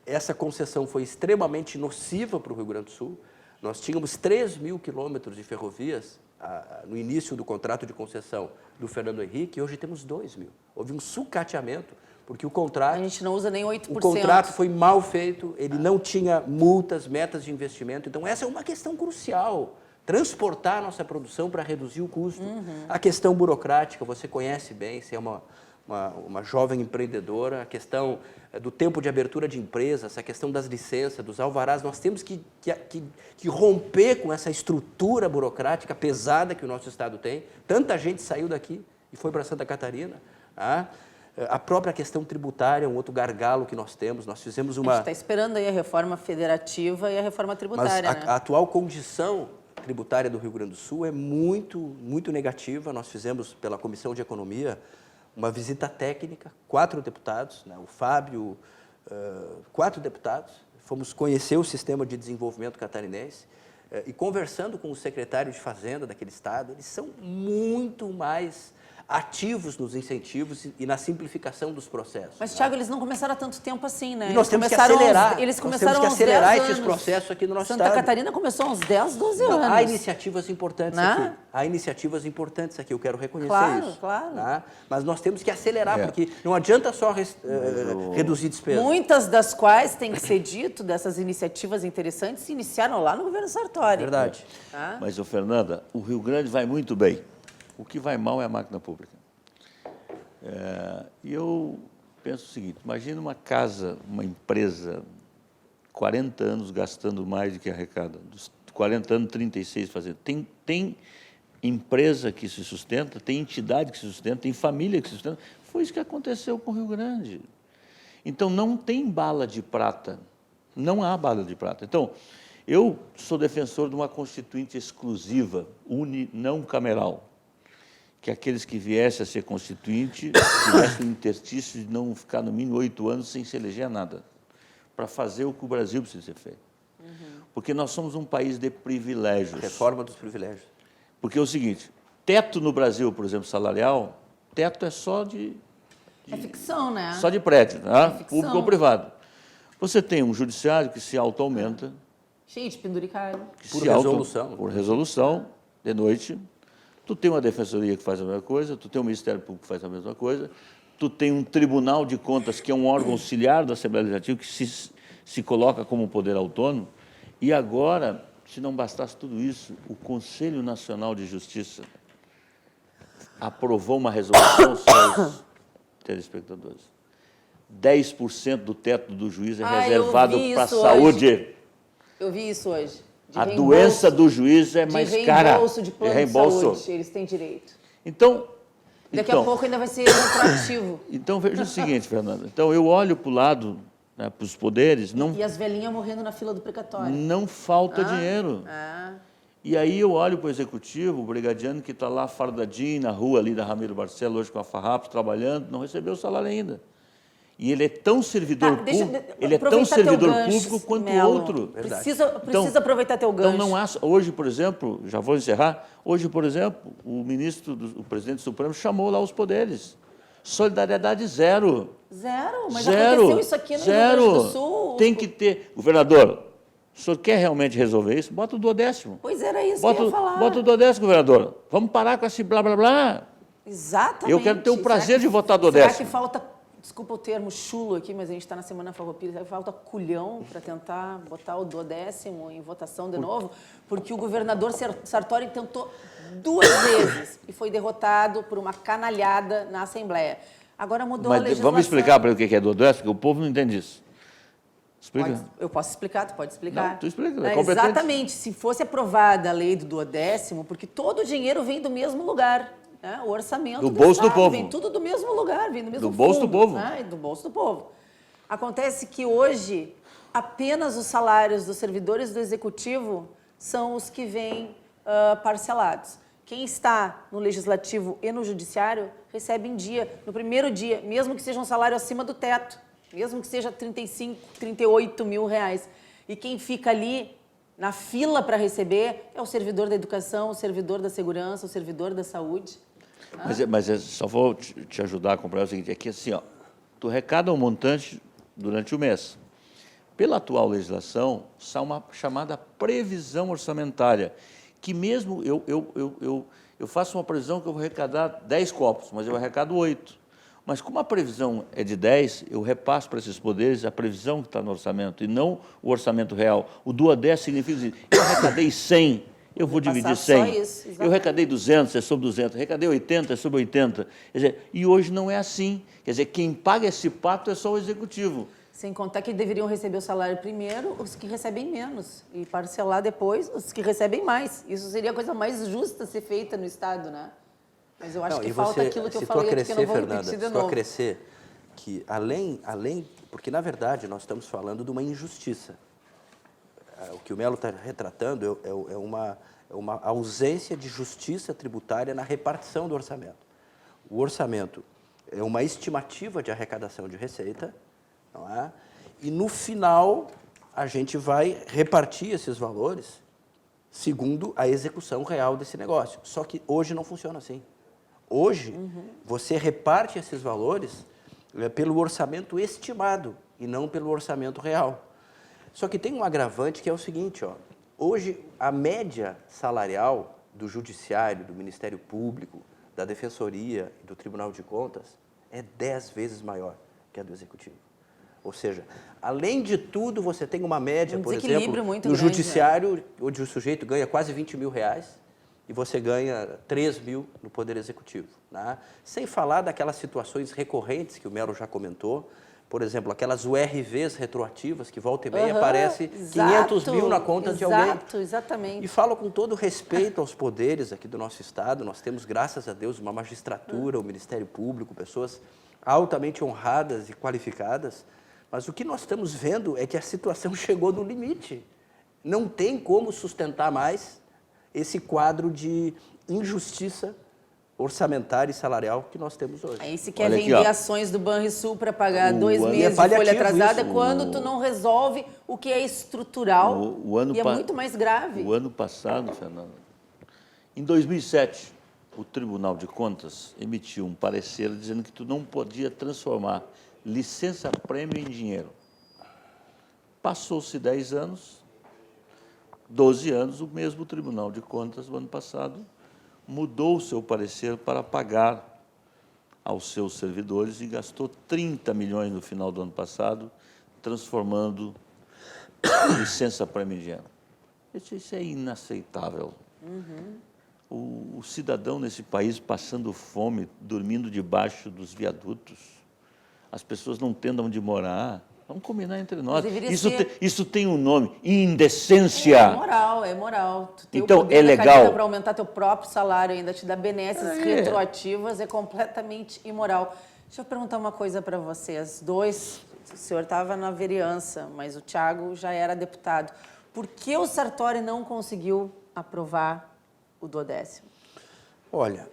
essa concessão foi extremamente nociva para o Rio Grande do Sul. Nós tínhamos 3.000 quilômetros de ferrovias no início do contrato de concessão do Fernando Henrique, e hoje temos 2.000. Houve um sucateamento, porque o contrato... A gente não usa nem 8%. O contrato foi mal feito, ele não tinha multas, metas de investimento. Então, essa é uma questão crucial. Transportar a nossa produção para reduzir o custo. A questão burocrática, você conhece bem, se é uma jovem empreendedora, a questão do tempo de abertura de empresa, essa questão das licenças, dos alvarás, nós temos que romper com essa estrutura burocrática pesada que o nosso Estado tem. Tanta gente saiu daqui e foi para Santa Catarina. A própria questão tributária é um outro gargalo que nós temos. Nós fizemos uma... A gente está esperando aí a reforma federativa e a reforma tributária, Mas a atual condição tributária do Rio Grande do Sul é muito, muito negativa. Nós fizemos, pela Comissão de Economia, uma visita técnica, 4 deputados, né, o Fábio, 4 deputados, fomos conhecer o sistema de desenvolvimento catarinense e conversando com o secretário de Fazenda daquele estado, eles são muito mais ativos nos incentivos e na simplificação dos processos. Mas, Thiago, eles não começaram há tanto tempo assim, né? E nós temos que acelerar. Eles nós começaram temos que acelerar esses anos. processos aqui no nosso Santa estado. Catarina começou há uns 10, 12 anos. Há iniciativas importantes aqui. Há iniciativas importantes aqui, eu quero reconhecer isso. Claro. Tá? Mas nós temos que acelerar, porque não adianta só reduzir despesa. Muitas das quais, tem que ser dito, dessas iniciativas interessantes, se iniciaram lá no governo Sartori. Verdade. Tá? Mas, Fernanda, o Rio Grande vai muito bem. O que vai mal é a máquina pública. E eu penso o seguinte, imagina uma casa, uma empresa, 40 anos gastando mais do que arrecada, dos 40 anos, 36 fazendo. Tem empresa que se sustenta, tem entidade que se sustenta, tem família que se sustenta. Foi isso que aconteceu com o Rio Grande. Então, não tem bala de prata, não há bala de prata. Então, eu sou defensor de uma constituinte exclusiva, não cameral, que aqueles que viessem a ser constituinte tivessem o interstício de não ficar no mínimo 8 anos sem se eleger a nada, para fazer o que o Brasil precisa ser feito. Porque nós somos um país de privilégios. Reforma dos privilégios. Porque é o seguinte, teto no Brasil, por exemplo, salarial, teto é só de É ficção, né? só de prédio, né? ficção. Público ou privado. Você tem um judiciário que se auto-aumenta, Cheio de penduricário. que resolução. Por resolução, de noite. Tu tem uma defensoria que faz a mesma coisa, tu tem um Ministério Público que faz a mesma coisa, tu tem um Tribunal de Contas, que é um órgão auxiliar da Assembleia Legislativa, que se coloca como poder autônomo, e agora, se não bastasse tudo isso, o Conselho Nacional de Justiça aprovou uma resolução, senhores telespectadores, 10% do teto do juiz é reservado para a saúde. Eu vi isso hoje. A doença do juiz é mais cara. De plano reembolso. de saúde, eles têm direito. Então, Daqui a pouco ainda vai ser retroativo. Então, veja o seguinte, Fernanda. Então, eu olho para o lado, né, para os poderes, não, E as velhinhas morrendo na fila do precatório. não falta dinheiro. E aí eu olho para o executivo, o brigadiano que está lá fardadinho na rua ali da Ramiro Barcelo, hoje com a Farrapos, trabalhando, não recebeu o salário ainda. E ele é tão servidor público, ele é tão servidor público quanto o outro. Precisa Então, aproveitar teu gancho. Então, não há, hoje, por exemplo, já vou encerrar, hoje, por exemplo, o presidente do Supremo chamou lá os poderes. Solidariedade zero. Zero? Mas Zero. aconteceu isso aqui no Rio Grande do Sul. Tem que ter... Governador, o senhor quer realmente resolver isso? Bota o 12º. Pois era isso que eu ia falar. Bota o 12º, governador. Vamos parar com esse blá, blá, blá. Exatamente. Eu quero ter o prazer de votar 12º. Será que falta, desculpa o termo chulo aqui, mas a gente está na Semana Farroupilha, será que falta culhão para tentar botar o 12º em votação de novo? Porque o governador Sartori tentou 2 vezes e foi derrotado por uma canalhada na Assembleia. Agora mudou a legislação. Vamos explicar para ele o que é 12º, porque o povo não entende isso. Explica. Eu posso explicar, tu pode explicar. Não, tu explica, é competente. Exatamente, se fosse aprovada a lei do 12º, porque todo o dinheiro vem do mesmo lugar, né? O orçamento do bolso do Estado povo. vem tudo do mesmo lugar, vem do mesmo Do bolso do fundo, povo. né? Do bolso do povo. Acontece que hoje apenas os salários dos servidores do Executivo são os que vêm parcelados. Quem está no Legislativo e no Judiciário recebe em dia, no primeiro dia, mesmo que seja um salário acima do teto, mesmo que seja 35, 38 mil reais. E quem fica ali na fila para receber é o servidor da educação, o servidor da segurança, o servidor da saúde. Mas só vou te ajudar a compreender o seguinte, é que assim, ó, tu arrecada um montante durante o mês. Pela atual legislação, há uma chamada previsão orçamentária, que mesmo eu faço uma previsão que eu vou arrecadar 10 copos, mas eu arrecado 8. Mas como a previsão é de 10, eu repasso para esses poderes a previsão que está no orçamento, e não o orçamento real. O 12º significa que eu arrecadei 100, eu vou Passar dividir só 100. isso, Eu exatamente. arrecadei 200, é sobre 200. Arrecadei 80, é sobre 80. Quer dizer, e hoje não é assim. Quer dizer, quem paga esse pato é só o executivo. Sem contar que deveriam receber o salário primeiro os que recebem menos e parcelar depois os que recebem mais. Isso seria a coisa mais justa a ser feita no Estado, né? Mas eu acho Não, que e falta você, aquilo que eu se tu falei aqui, que eu não acrescer, vou Fernanda, repetir de se tu novo. acrescer que porque na verdade nós estamos falando de uma injustiça. O que o Melo está retratando é uma ausência de justiça tributária na repartição do orçamento. O orçamento é uma estimativa de arrecadação de receita, não é? E no final a gente vai repartir esses valores segundo a execução real desse negócio. Só que hoje não funciona assim. Hoje, você reparte esses valores pelo orçamento estimado e não pelo orçamento real. Só que tem um agravante que é o seguinte, ó, hoje a média salarial do Judiciário, do Ministério Público, da Defensoria e do Tribunal de Contas é 10 vezes maior que a do Executivo. Ou seja, além de tudo, você tem uma média, por exemplo, muito no grande, Judiciário, onde o sujeito ganha quase 20 mil reais e você ganha 3 mil no Poder Executivo. Né? Sem falar daquelas situações recorrentes que o Melo já comentou, por exemplo, aquelas URVs retroativas que volta e meia aparece 500 mil na conta de alguém. Exato, exatamente. E falo com todo respeito aos poderes aqui do nosso Estado, nós temos, graças a Deus, uma magistratura, o Ministério Público, pessoas altamente honradas e qualificadas, mas o que nós estamos vendo é que a situação chegou no limite. Não tem como sustentar mais esse quadro de injustiça orçamentária e salarial que nós temos hoje. Aí se quer Olha aqui, vender ó. ações do Banrisul para pagar 2 ano- meses E é de folha paliativo atrasada, isso. quando tu não resolve o que é estrutural e é muito mais grave. O ano passado, Fernando, em 2007, o Tribunal de Contas emitiu um parecer dizendo que tu não podia transformar licença-prêmio em dinheiro. Passou-se 10 anos, 12 anos, o mesmo Tribunal de Contas, no ano passado, mudou o seu parecer para pagar aos seus servidores e gastou 30 milhões no final do ano passado, transformando licença-prêmio em dinheiro. Isso é inaceitável. O cidadão nesse país passando fome, dormindo debaixo dos viadutos, as pessoas não tendo onde morar. Vamos combinar entre nós. Isso tem um nome, indecência. É moral, é moral. Tu ter Então, o poder é da legal. caneta para aumentar teu próprio salário, ainda te dar benesses retroativas, é completamente imoral. Deixa eu perguntar uma coisa para vocês. Dois, o senhor estava na vereança, mas o Thiago já era deputado. Por que o Sartori não conseguiu aprovar o 12º? Olha,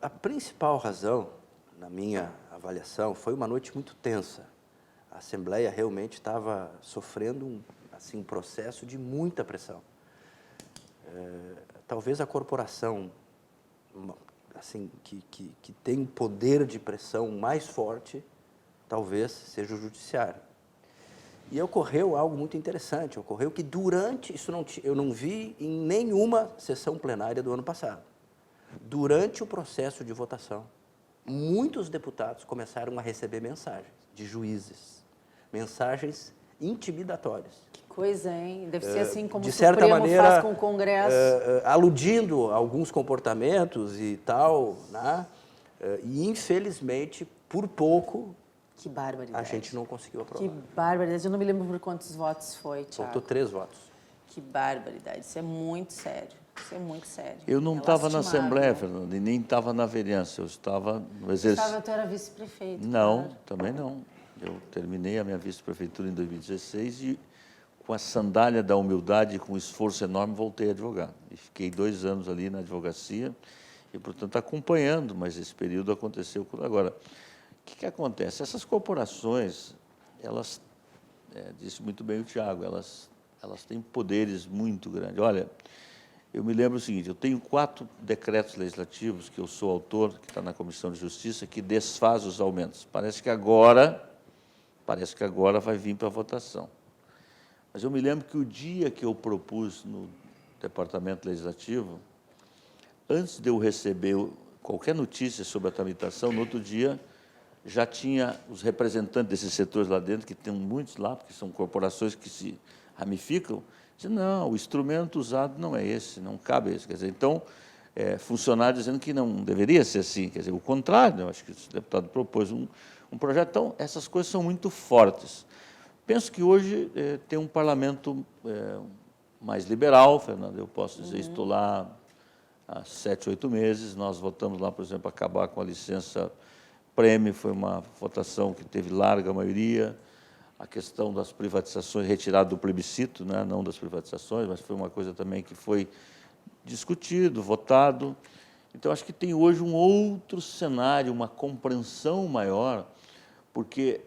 a principal razão, na minha avaliação, foi uma noite muito tensa. A Assembleia realmente estava sofrendo um processo de muita pressão. Talvez a corporação assim, que tem um poder de pressão mais forte, talvez seja o Judiciário. E ocorreu algo muito interessante, ocorreu que eu não vi em nenhuma sessão plenária do ano passado. Durante o processo de votação, muitos deputados começaram a receber mensagens de juízes, mensagens intimidatórias. Que coisa, hein? Deve ser assim como De o certa Supremo maneira, faz com o Congresso. aludindo a alguns comportamentos e tal, né? E infelizmente, por pouco, Que barbaridade. a gente não conseguiu aprovar. Que barbaridade. Eu não me lembro por quantos votos foi, Thiago. Faltou 3 votos. Que barbaridade. Isso é muito sério. Isso é muito sério. Eu não É estava na lastimável. Assembleia, Fernando, e nem estava na vereança, eu estava no exercício. Tu era vice-prefeito. Não, claro. também não. Eu terminei a minha vice-prefeitura em 2016 e, com a sandália da humildade e com um esforço enorme, voltei a advogar. E fiquei 2 anos ali na advocacia e, portanto, acompanhando, mas esse período aconteceu. Agora, o que acontece? Essas corporações, elas, disse muito bem o Thiago, elas têm poderes muito grandes. Olha, eu me lembro o seguinte, eu tenho 4 decretos legislativos que eu sou autor, que está na Comissão de Justiça, que desfaz os aumentos. Parece que agora vai vir para a votação. Mas eu me lembro que o dia que eu propus no Departamento Legislativo, antes de eu receber qualquer notícia sobre a tramitação, no outro dia já tinha os representantes desses setores lá dentro, que tem muitos lá, porque são corporações que se ramificam, Disse, não, o instrumento usado não é esse, não cabe esse. Quer dizer, então, funcionário dizendo que não deveria ser assim. Quer dizer, o contrário, eu acho que o deputado propôs um projeto. Então, essas coisas são muito fortes. Penso que hoje tem um parlamento mais liberal, Fernando, eu posso dizer, estou lá há 7, 8 meses, nós votamos lá, por exemplo, acabar com a licença-prêmio, foi uma votação que teve larga maioria, a questão das privatizações, retirada do plebiscito, né, não das privatizações, mas foi uma coisa também que foi discutido, votado. Então, acho que tem hoje um outro cenário, uma compreensão maior, porque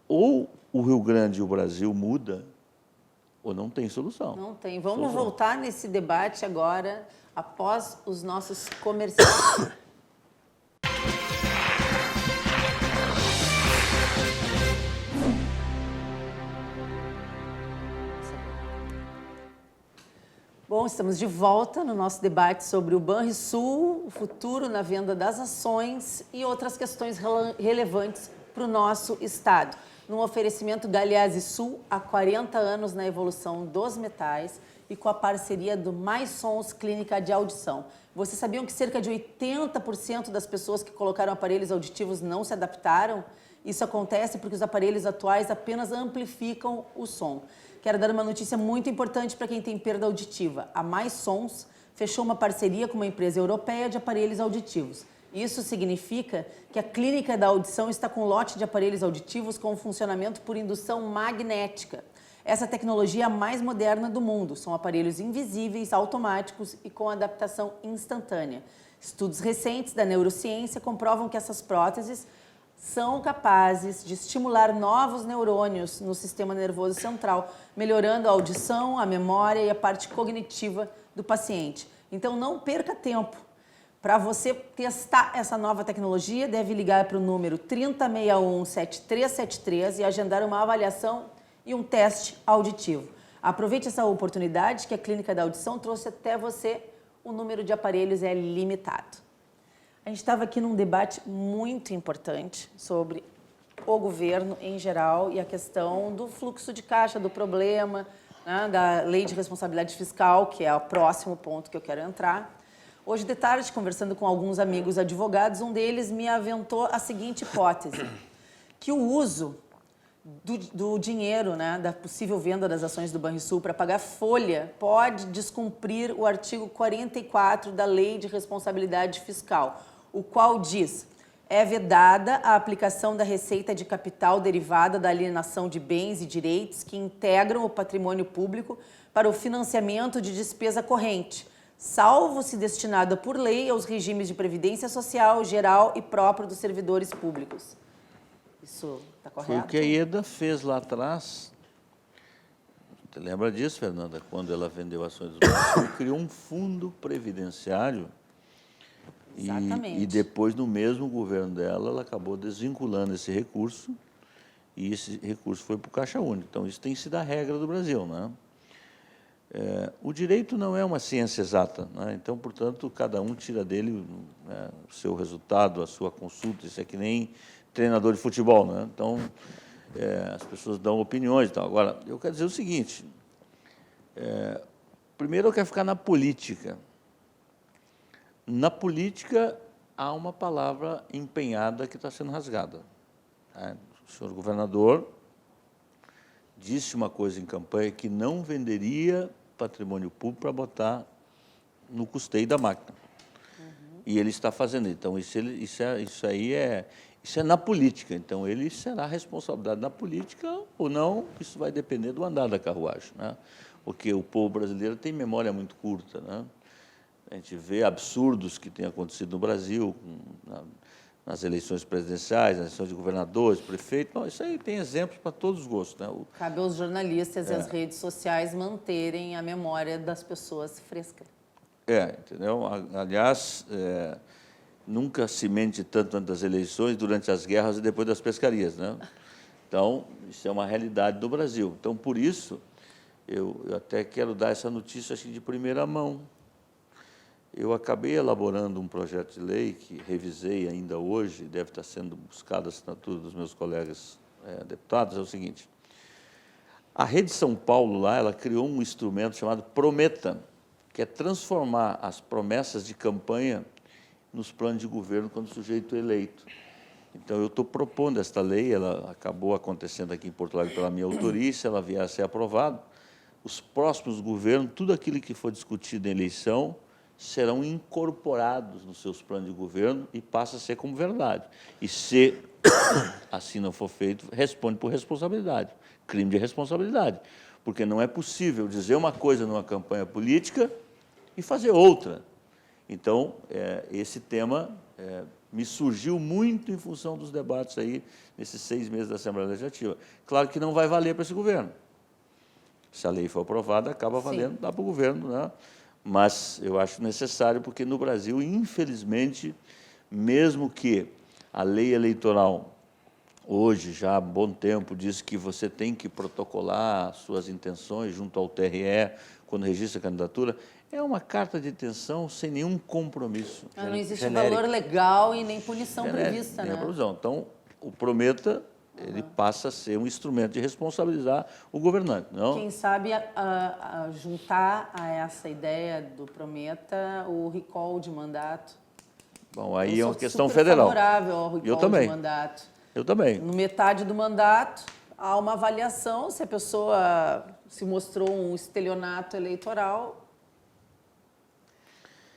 ou o Rio Grande e o Brasil muda, ou não tem solução. Não tem. Vamos voltar nesse debate agora, após os nossos comerciais. Bom, estamos de volta no nosso debate sobre o Banrisul, o futuro na venda das ações e outras questões relevantes para o nosso Estado. Num oferecimento Galeazzi Sul, há 40 anos na evolução dos metais e com a parceria do Mais Sons Clínica de Audição. Vocês sabiam que cerca de 80% das pessoas que colocaram aparelhos auditivos não se adaptaram? Isso acontece porque os aparelhos atuais apenas amplificam o som. Quero dar uma notícia muito importante para quem tem perda auditiva. A Mais Sons fechou uma parceria com uma empresa europeia de aparelhos auditivos. Isso significa que a Clínica da Audição está com um lote de aparelhos auditivos com funcionamento por indução magnética. Essa tecnologia é a mais moderna do mundo. São aparelhos invisíveis, automáticos e com adaptação instantânea. Estudos recentes da neurociência comprovam que essas próteses são capazes de estimular novos neurônios no sistema nervoso central, melhorando a audição, a memória e a parte cognitiva do paciente. Então, não perca tempo. Para você testar essa nova tecnologia, deve ligar para o número 3061-7373 e agendar uma avaliação e um teste auditivo. Aproveite essa oportunidade que a Clínica da Audição trouxe até você. O número de aparelhos é limitado. A gente estava aqui num debate muito importante sobre o governo em geral e a questão do fluxo de caixa, do problema, né, da lei de responsabilidade fiscal, que é o próximo ponto que eu quero entrar. Hoje de tarde, conversando com alguns amigos advogados, um deles me aventou a seguinte hipótese, que o uso do dinheiro, né, da possível venda das ações do Banrisul para pagar folha pode descumprir o artigo 44 da Lei de Responsabilidade Fiscal, o qual diz: é vedada a aplicação da receita de capital derivada da alienação de bens e direitos que integram o patrimônio público para o financiamento de despesa corrente, salvo se destinada por lei aos regimes de previdência social, geral e próprio dos servidores públicos. Isso está correto? Foi o que a IEDA fez lá atrás. Você lembra disso, Fernanda? Quando ela vendeu ações do Banco, criou um fundo previdenciário. Exatamente. E depois, no mesmo governo dela, ela acabou desvinculando esse recurso e esse recurso foi para o Caixa Único. Então, isso tem sido a regra do Brasil, né? O direito não é uma ciência exata, né? Então, portanto, cada um tira dele, né, o seu resultado, a sua consulta. Isso é que nem treinador de futebol, né? Então, as pessoas dão opiniões. Então, agora, eu quero dizer o seguinte, primeiro eu quero ficar na política. Na política, há uma palavra empenhada que está sendo rasgada, né? O senhor governador disse uma coisa em campanha, que não venderia patrimônio público para botar no custeio da máquina. E ele está fazendo. Então, isso é na política. Então, ele será responsabilidade na política ou não, isso vai depender do andar da carruagem, né? Porque o povo brasileiro tem memória muito curta, né? A gente vê absurdos que têm acontecido no Brasil, nas eleições presidenciais, nas eleições de governadores, prefeitos. Não, isso aí tem exemplos para todos os gostos, né? Cabe aos jornalistas e às redes sociais manterem a memória das pessoas fresca. Entendeu? Aliás, nunca se mente tanto antes das eleições, durante as guerras e depois das pescarias, né? Então, isso é uma realidade do Brasil. Então, por isso, eu até quero dar essa notícia, acho que de primeira mão. Eu acabei elaborando um projeto de lei que revisei ainda hoje, deve estar sendo buscada a assinatura dos meus colegas deputados, é o seguinte: A Rede São Paulo lá, ela criou um instrumento chamado Prometa, que é transformar as promessas de campanha nos planos de governo quando o sujeito é eleito. Então, eu estou propondo esta lei, ela acabou acontecendo aqui em Porto Alegre pela minha autoria, se ela vier a ser aprovada, os próximos governos, tudo aquilo que for discutido em eleição, serão incorporados nos seus planos de governo e passa a ser como verdade. E se assim não for feito, responde por responsabilidade, crime de responsabilidade. Porque não é possível dizer uma coisa numa campanha política e fazer outra. Então, esse tema me surgiu muito em função dos debates aí, nesses 6 meses da Assembleia Legislativa. Claro que não vai valer para esse governo. Se a lei for aprovada, acaba valendo, sim, dá para o governo, né? Mas eu acho necessário, porque no Brasil, infelizmente, mesmo que a lei eleitoral, hoje, já há bom tempo, diz que você tem que protocolar suas intenções junto ao TRE, quando registra a candidatura, é uma carta de intenção sem nenhum compromisso. Não existe valor legal e nem punição prevista, né? Então, o Prometa, ele passa a ser um instrumento de responsabilizar o governante. Não? Quem sabe juntar a essa ideia do Prometa o recall de mandato. Bom, aí é uma questão federal. Eu sou favorável ao recall de mandato. Eu também. No metade do mandato, há uma avaliação se a pessoa se mostrou um estelionato eleitoral,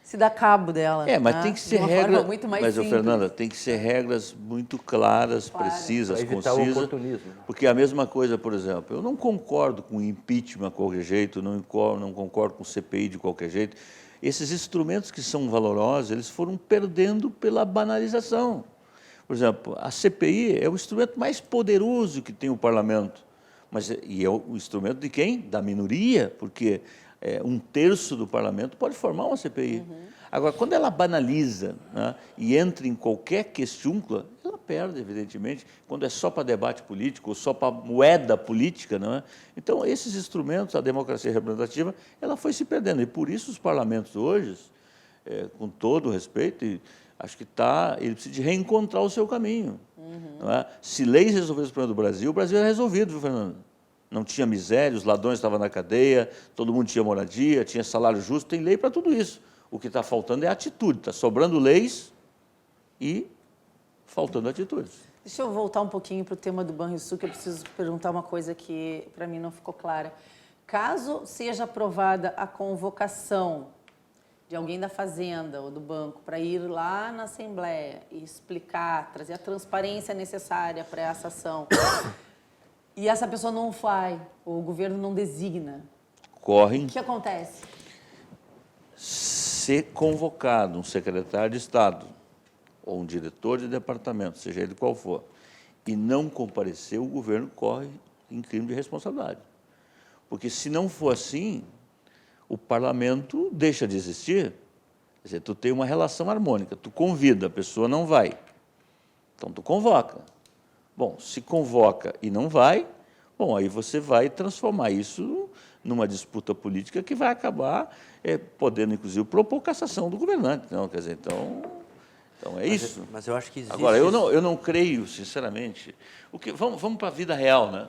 se dá cabo dela. Mas tem que ser regras. Muito mais mas, simples. Fernanda, tem que ser regras muito claras, precisas, concisas. O oportunismo. Porque a mesma coisa, por exemplo, eu não concordo com impeachment de qualquer jeito, não concordo com CPI de qualquer jeito. Esses instrumentos que são valorosos, eles foram perdendo pela banalização. Por exemplo, a CPI é o instrumento mais poderoso que tem o parlamento. E é o instrumento de quem? Da minoria, porque 1/3 do parlamento pode formar uma CPI. Agora, quando ela banaliza, né, e entra em qualquer questiúncula, ela perde, evidentemente, quando é só para debate político, ou só para moeda política. Não é? Então, esses instrumentos, a democracia representativa, ela foi se perdendo. E por isso os parlamentos hoje, com todo o respeito, acho que ele precisa de reencontrar o seu caminho. Não é? Se leis resolvessem o problema do Brasil, o Brasil era resolvido, viu, Fernando? Não tinha miséria, os ladrões estavam na cadeia, todo mundo tinha moradia, tinha salário justo, tem lei para tudo isso. O que está faltando é atitude, está sobrando leis e faltando atitudes. Deixa eu voltar um pouquinho para o tema do Banrisul, que eu preciso perguntar uma coisa que para mim não ficou clara. Caso seja aprovada a convocação de alguém da Fazenda ou do banco para ir lá na Assembleia e explicar, trazer a transparência necessária para essa ação, e essa pessoa não vai, ou o governo não designa, o que acontece? Se convocado um secretário de Estado ou um diretor de departamento, seja ele qual for, e não comparecer, o governo corre em crime de responsabilidade. Porque se não for assim, o parlamento deixa de existir. Quer dizer, tu tem uma relação harmônica, tu convida, a pessoa não vai. Então, tu convoca. Bom, se convoca e não vai, bom, aí você vai transformar isso numa disputa política que vai acabar podendo, inclusive, propor cassação do governante. Não, quer dizer, então isso. Mas eu acho que existe... Agora, eu não creio, sinceramente... Vamos para a vida real, né?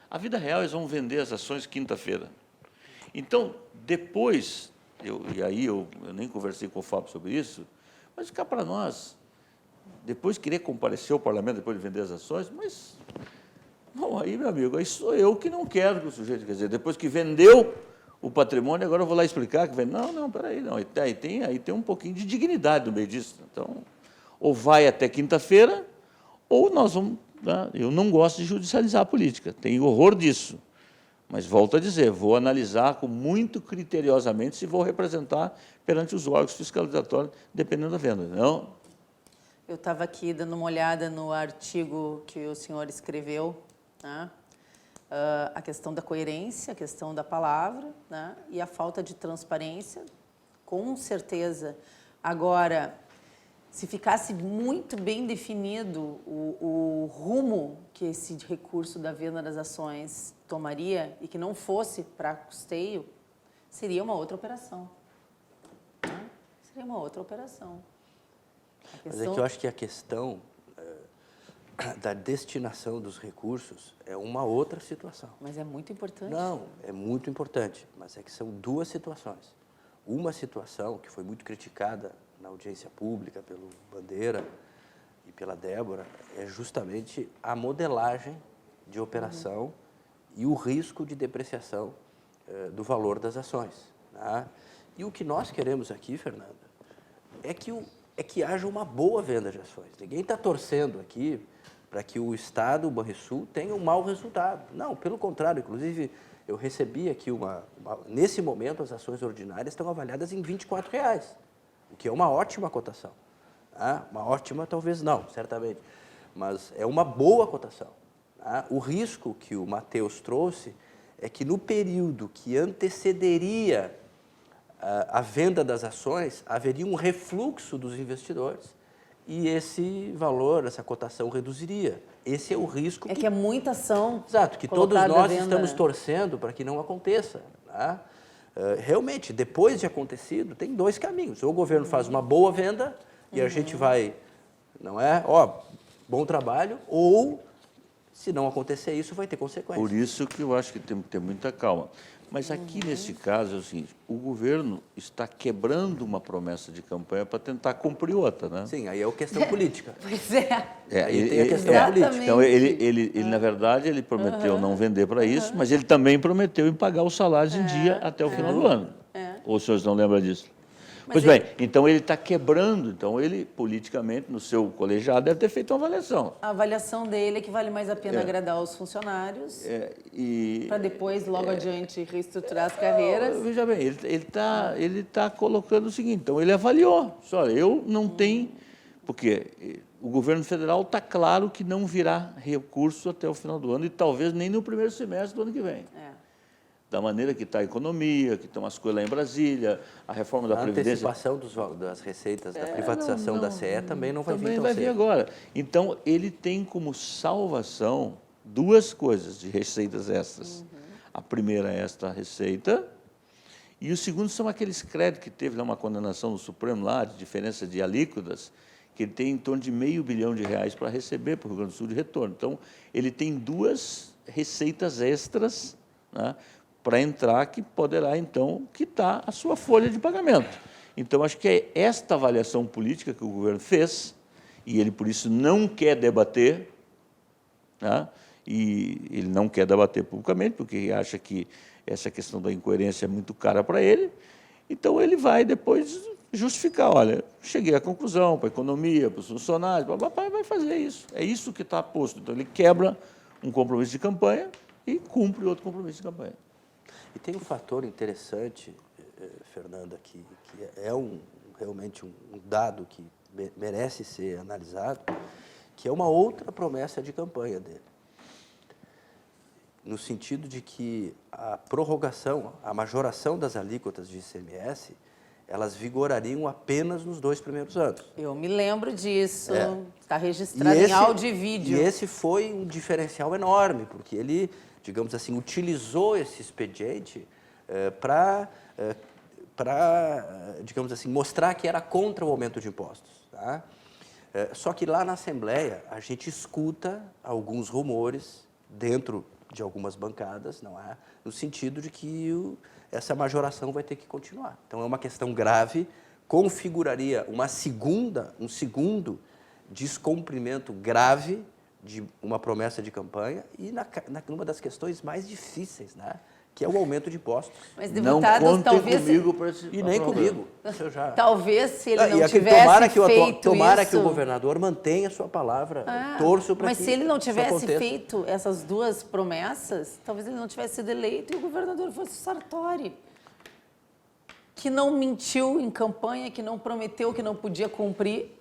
A vida real, eles vão vender as ações quinta-feira. Então, depois, eu nem conversei com o Fábio sobre isso, mas cá para nós, depois querer comparecer ao parlamento, depois de vender as ações, mas, bom, aí, meu amigo, aí sou eu que não quero que o sujeito, quer dizer, depois que vendeu o patrimônio, agora eu vou lá explicar que não, peraí, não, aí tem um pouquinho de dignidade no meio disso. Então, ou vai até quinta-feira, ou nós vamos... Né? Eu não gosto de judicializar a política, tenho horror disso. Mas, volto a dizer, vou analisar muito criteriosamente se vou representar perante os órgãos fiscalizatórios, dependendo da venda. Não? Eu estava aqui dando uma olhada no artigo que o senhor escreveu, né? A questão da coerência, a questão da palavra, né? E a falta de transparência, com certeza. Agora, se ficasse muito bem definido o rumo que esse recurso da venda das ações tomaria e que não fosse para custeio, seria uma outra operação. Né? Seria uma outra operação. Mas é que eu acho que a questão da destinação dos recursos é uma outra situação. Mas é muito importante. Não, é muito importante, mas é que são duas situações. Uma situação que foi muito criticada na audiência pública pelo Bandeira e pela Débora é justamente a modelagem de operação e o risco de depreciação do valor das ações. Tá? E o que nós queremos aqui, Fernanda, é que haja uma boa venda de ações. Ninguém está torcendo aqui para que o Estado, o Banrisul, tenha um mau resultado. Não, pelo contrário. Inclusive, eu recebi aqui nesse momento, as ações ordinárias estão avaliadas em R$ 24,00, o que é uma ótima cotação. Tá? Uma ótima, talvez não, certamente, mas é uma boa cotação. Tá? O risco que o Matheus trouxe é que no período que antecederia a venda das ações, haveria um refluxo dos investidores e esse valor, essa cotação reduziria. Esse é o risco. É que é muita ação. Exato, que todos nós estamos torcendo para que não aconteça. Tá? Realmente, depois de acontecido, tem dois caminhos. Ou o governo faz uma boa venda e a gente vai, não é? Bom trabalho, ou, se não acontecer isso, vai ter consequências. Por isso que eu acho que temos que ter muita calma. Mas aqui, nesse caso, é o seguinte, o governo está quebrando uma promessa de campanha para tentar cumprir outra, né? Sim, aí é uma questão política. Pois é. Aí tem a questão política. Então, ele na verdade, ele prometeu não vender para isso, mas ele também prometeu em pagar os salários em dia até o final do ano. Ou os senhores não lembram disso? Pois bem, então ele está quebrando, então ele, politicamente, no seu colegiado, deve ter feito uma avaliação. A avaliação dele é que vale mais a pena agradar os funcionários para depois, logo adiante, reestruturar as carreiras. Veja bem, ele tá colocando o seguinte, então ele avaliou, só eu não tenho, porque o governo federal está claro que não virá recurso até o final do ano e talvez nem no primeiro semestre do ano que vem. Da maneira que está a economia, que estão as coisas lá em Brasília, a reforma da Previdência. A antecipação das receitas da privatização da CE também não vai vir tão cedo. Também vai vir agora. Então, ele tem como salvação duas coisas de receitas extras. A primeira é esta receita, e o segundo são aqueles créditos que teve lá uma condenação no Supremo, lá, de diferença de alíquotas, que ele tem em torno de R$500 bilhão para receber para o Rio Grande do Sul de retorno. Então, ele tem duas receitas extras, né, para entrar, que poderá, então, quitar a sua folha de pagamento. Então, acho que é esta avaliação política que o governo fez, e ele, por isso, não quer debater, né? E ele não quer debater publicamente, porque acha que essa questão da incoerência é muito cara para ele, então ele vai depois justificar, olha, cheguei à conclusão, para a economia, para os funcionários, vai fazer isso. É isso que está posto. Então, ele quebra um compromisso de campanha e cumpre outro compromisso de campanha. E tem um fator interessante, Fernanda, que é realmente um dado que merece ser analisado, que é uma outra promessa de campanha dele. No sentido de que a prorrogação, a majoração das alíquotas de ICMS, elas vigorariam apenas nos 2 primeiros anos. Eu me lembro disso, está registrado em áudio e vídeo. E esse foi um diferencial enorme, porque ele, digamos assim, utilizou esse expediente para, digamos assim, mostrar que era contra o aumento de impostos. Tá? Só que lá na Assembleia a gente escuta alguns rumores dentro de algumas bancadas, não é? No sentido de que essa majoração vai ter que continuar. Então é uma questão grave, configuraria um segundo descumprimento grave de uma promessa de campanha e numa das questões mais difíceis, né? Que é o aumento de impostos. Mas, deputados, não talvez... comigo para esse E nem comigo. Talvez, se ele não tivesse tomara feito que o governador mantenha a sua palavra. Torço para que Mas se ele não tivesse aconteça. feito essas duas promessas, talvez ele não tivesse sido eleito e o governador fosse o Sartori, que não mentiu em campanha, que não prometeu, que não podia cumprir.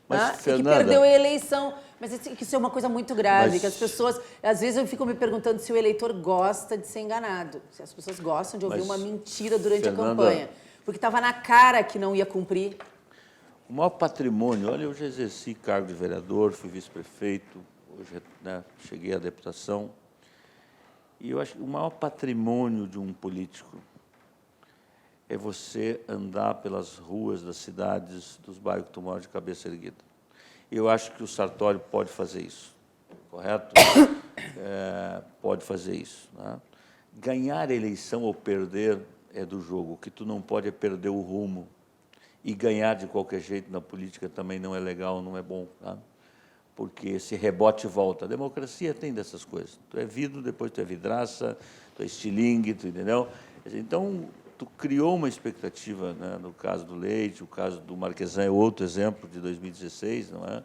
Mas, e que perdeu a eleição. Mas isso é uma coisa muito grave, que as pessoas... Às vezes eu fico me perguntando se o eleitor gosta de ser enganado. Se as pessoas gostam de ouvir uma mentira durante a campanha. Porque estava na cara que não ia cumprir. O maior patrimônio... Olha, eu já exerci cargo de vereador, fui vice-prefeito, hoje, né, cheguei à deputação. E eu acho que o maior patrimônio de um político é você andar pelas ruas das cidades, dos bairros que tu mora de cabeça erguida. Eu acho que o Sartori pode fazer isso, correto? Pode fazer isso. Né? Ganhar a eleição ou perder é do jogo. O que tu não pode é perder o rumo. E ganhar de qualquer jeito na política também não é legal, não é bom. Tá? Porque esse rebote volta. A democracia tem dessas coisas. Tu é vidro, depois tu é vidraça, tu é estilingue, tu entendeu? Então, tu criou uma expectativa, né? No caso do Leite, o caso do Marquesan é outro exemplo de 2016, não é?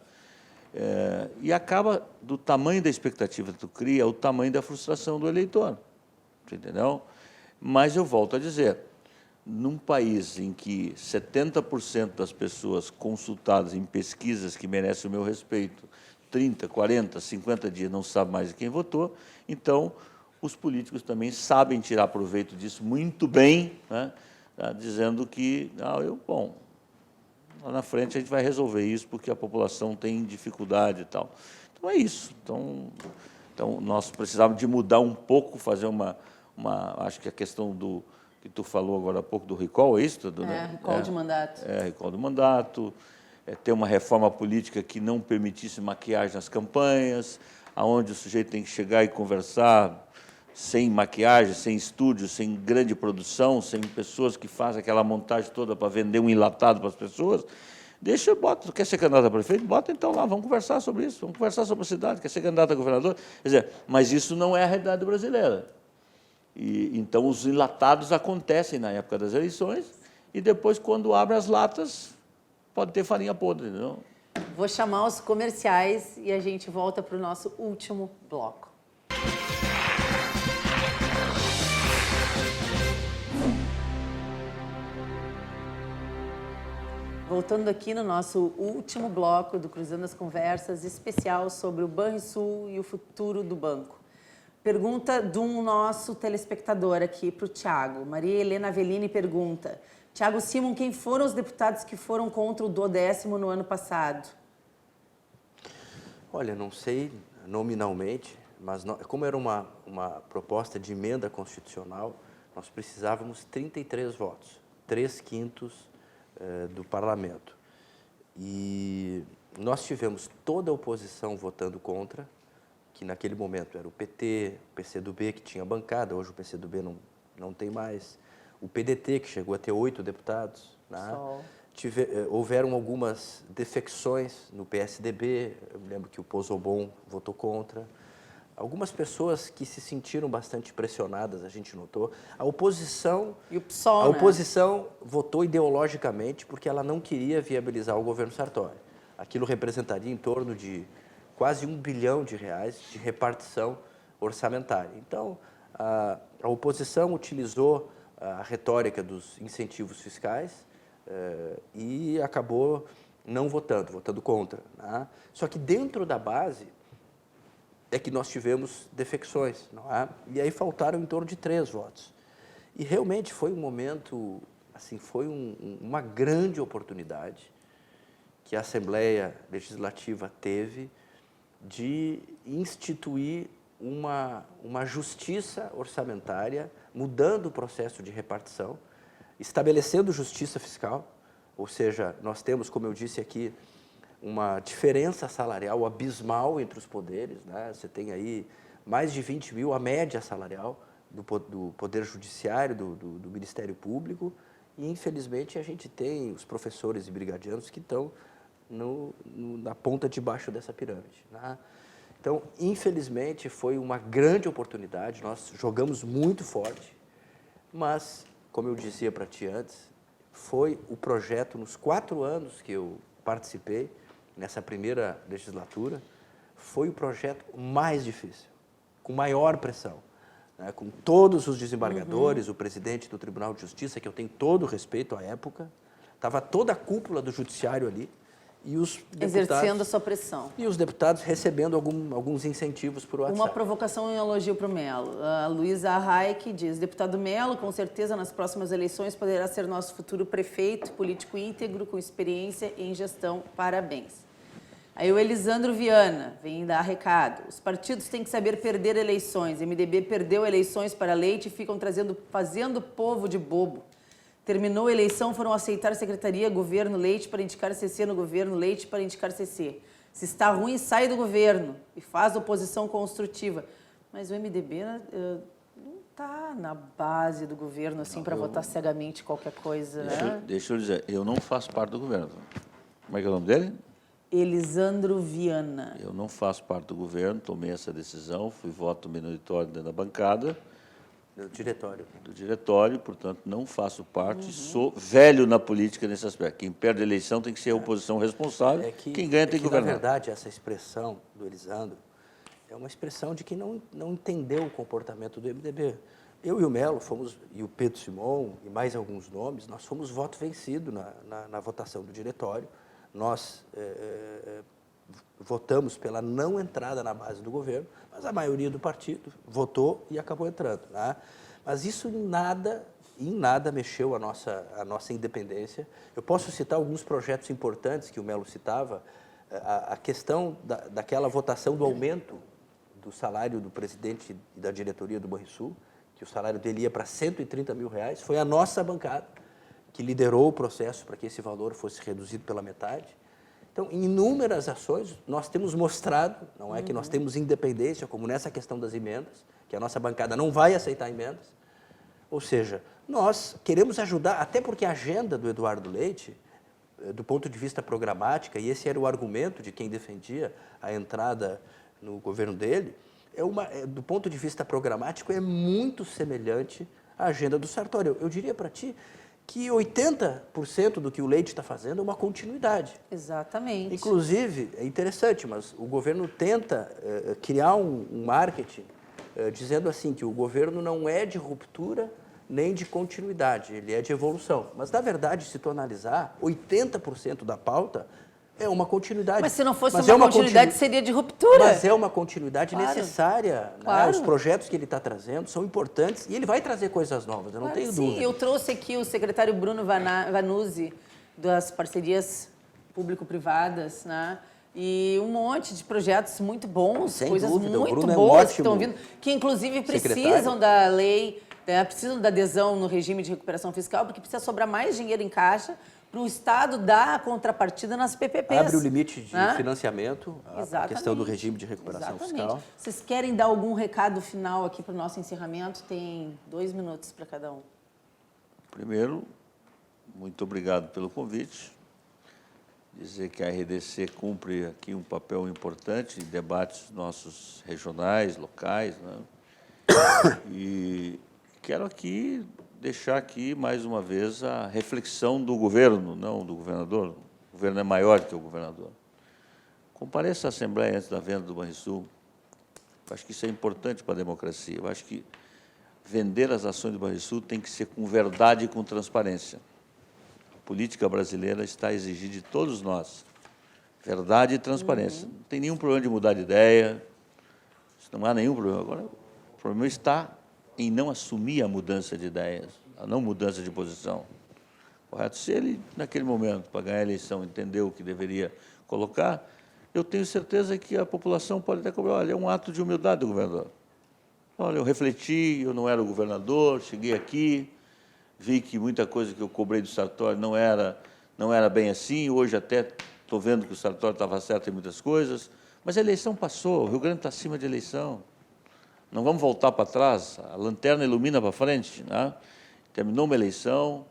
E acaba, do tamanho da expectativa que tu cria, o tamanho da frustração do eleitor, entendeu? Mas eu volto a dizer, num país em que 70% das pessoas consultadas em pesquisas que merecem o meu respeito, 30, 40, 50 dias não sabe mais de quem votou, então os políticos também sabem tirar proveito disso muito bem, né? Tá? Dizendo que, bom, lá na frente a gente vai resolver isso porque a população tem dificuldade e tal. Então é isso. Então nós precisávamos de mudar um pouco, fazer acho que a questão do que tu falou agora há pouco do recall, é isso tudo, né? Recall de mandato. Recall do mandato, ter uma reforma política que não permitisse maquiagem nas campanhas, aonde o sujeito tem que chegar e conversar sem maquiagem, sem estúdio, sem grande produção, sem pessoas que fazem aquela montagem toda para vender um enlatado para as pessoas. Bota, quer ser candidato a prefeito? Bota então lá, vamos conversar sobre isso, vamos conversar sobre a cidade, quer ser candidato a governador? Quer dizer, mas isso não é a realidade brasileira. Então, os enlatados acontecem na época das eleições e depois, quando abre as latas, pode ter farinha podre, não? Vou chamar os comerciais e a gente volta para o nosso último bloco. Voltando aqui no nosso último bloco do Cruzando as Conversas, especial sobre o Banrisul e o futuro do banco. Pergunta de um nosso telespectador aqui para o Thiago. Maria Helena Avellini pergunta: Thiago Simon, quem foram os deputados que foram contra o 12º no ano passado? Olha, não sei nominalmente, mas como era uma proposta de emenda constitucional, nós precisávamos 33 votos, 3/5 do parlamento. E nós tivemos toda a oposição votando contra, que naquele momento era o PT, o PCdoB, que tinha bancada, hoje o PCdoB não tem mais, o PDT, que chegou a ter 8 deputados. Né? Houveram algumas defecções no PSDB, eu me lembro que o Pozobon votou contra. Algumas pessoas que se sentiram bastante pressionadas, a gente notou. A oposição, e o PSOL, a oposição votou ideologicamente porque ela não queria viabilizar o governo Sartori. Aquilo representaria em torno de quase R$1 bilhão de repartição orçamentária. Então, a oposição utilizou a retórica dos incentivos fiscais e acabou não votando contra. Né? Só que dentro da base é que nós tivemos defecções, não é? E aí faltaram em torno de 3 votos. E realmente foi um momento, assim, foi uma grande oportunidade que a Assembleia Legislativa teve de instituir uma justiça orçamentária, mudando o processo de repartição, estabelecendo justiça fiscal, ou seja, nós temos, como eu disse aqui, uma diferença salarial abismal entre os poderes, né? Você tem aí mais de 20 mil, a média salarial do Poder Judiciário, do Ministério Público, e infelizmente a gente tem os professores e brigadianos que estão na ponta de baixo dessa pirâmide. Né? Então, infelizmente, foi uma grande oportunidade, nós jogamos muito forte, mas, como eu dizia para ti antes, foi o projeto, nos 4 anos que eu participei, nessa primeira legislatura, foi o projeto mais difícil, com maior pressão, né? Com todos os desembargadores, o presidente do Tribunal de Justiça, que eu tenho todo o respeito à época, estava toda a cúpula do judiciário ali, e os deputados... Exercendo a sua pressão. E os deputados recebendo alguns incentivos por WhatsApp. Uma provocação e um elogio para o Melo. A Luísa Arraik diz: deputado Melo, com certeza nas próximas eleições poderá ser nosso futuro prefeito, político íntegro, com experiência em gestão. Parabéns. Aí o Elisandro Viana vem dar recado. Os partidos têm que saber perder eleições. MDB perdeu eleições para Leite e ficam fazendo o povo de bobo. Terminou a eleição, foram aceitar secretaria, governo Leite para indicar CC no governo, Leite para indicar CC. Se está ruim, sai do governo e faz oposição construtiva. Mas o MDB não está na base do governo assim para votar cegamente qualquer coisa, né? Deixa eu dizer, eu não faço parte do governo. Como é que é o nome dele? Elisandro Viana. Eu não faço parte do governo, tomei essa decisão, fui voto minoritário dentro da bancada. Do diretório, portanto, não faço parte, sou velho na política nesse aspecto. Quem perde a eleição tem que ser a oposição responsável, quem ganha tem que governar. Na verdade, essa expressão do Elisandro é uma expressão de quem não entendeu o comportamento do MDB. Eu e o Melo fomos, e o Pedro Simon, e mais alguns nomes, nós fomos voto vencido na votação do diretório. Nós votamos pela não entrada na base do governo, mas a maioria do partido votou e acabou entrando, né? Mas isso em nada mexeu a nossa independência. Eu posso citar alguns projetos importantes que o Melo citava, a questão daquela votação do aumento do salário do presidente e da diretoria do Banrisul, que o salário dele ia para R$130 mil, foi a nossa bancada que liderou o processo para que esse valor fosse reduzido pela metade. Então, em inúmeras ações, nós temos mostrado, não é que nós temos independência, como nessa questão das emendas, que a nossa bancada não vai aceitar emendas. Ou seja, nós queremos ajudar, até porque a agenda do Eduardo Leite, do ponto de vista programática, e esse era o argumento de quem defendia a entrada no governo dele, do ponto de vista programático, é muito semelhante à agenda do Sartori. Eu diria para ti que 80% do que o Leite está fazendo é uma continuidade. Exatamente. Inclusive, é interessante, mas o governo tenta criar um marketing dizendo assim que o governo não é de ruptura nem de continuidade, ele é de evolução. Mas, na verdade, se tu analisar, 80% da pauta é uma continuidade. Mas se não fosse uma continuidade, seria de ruptura. Mas é uma continuidade necessária. Claro. Né? Os projetos que ele está trazendo são importantes e ele vai trazer coisas novas, eu não tenho dúvida. Sim, eu trouxe aqui o secretário Bruno Vanuzzi, das parcerias público-privadas, né? E um monte de projetos muito bons, Sem coisas dúvida, muito boas que estão vindo, que inclusive precisam da lei, precisam da adesão no regime de recuperação fiscal, porque precisa sobrar mais dinheiro em caixa para o Estado dar a contrapartida nas PPPs. Abre o limite de financiamento, a questão do regime de recuperação fiscal. Vocês querem dar algum recado final aqui para o nosso encerramento? Tem 2 minutos para cada um. Primeiro, muito obrigado pelo convite. Dizer que a RDC cumpre aqui um papel importante em debates nossos regionais, locais, né? E quero aqui deixar aqui, mais uma vez, a reflexão do governo, não do governador. O governo é maior que o governador. Compareça à Assembleia antes da venda do Banrisul. Acho que isso é importante para a democracia. Eu acho que vender as ações do Banrisul tem que ser com verdade e com transparência. A política brasileira está a exigir de todos nós verdade e transparência. Não tem nenhum problema de mudar de ideia, não há nenhum problema. Agora, o problema está em não assumir a mudança de ideias, a não mudança de posição. Correto? Se ele, naquele momento, para ganhar a eleição, entendeu o que deveria colocar, eu tenho certeza que a população pode até cobrar, olha, é um ato de humildade do governador. Olha, eu refleti, eu não era o governador, cheguei aqui, vi que muita coisa que eu cobrei do Sartori não era bem assim, hoje até estou vendo que o Sartori estava certo em muitas coisas, mas a eleição passou, o Rio Grande está acima de eleição. Não vamos voltar para trás, a lanterna ilumina para frente, né? Terminou uma eleição,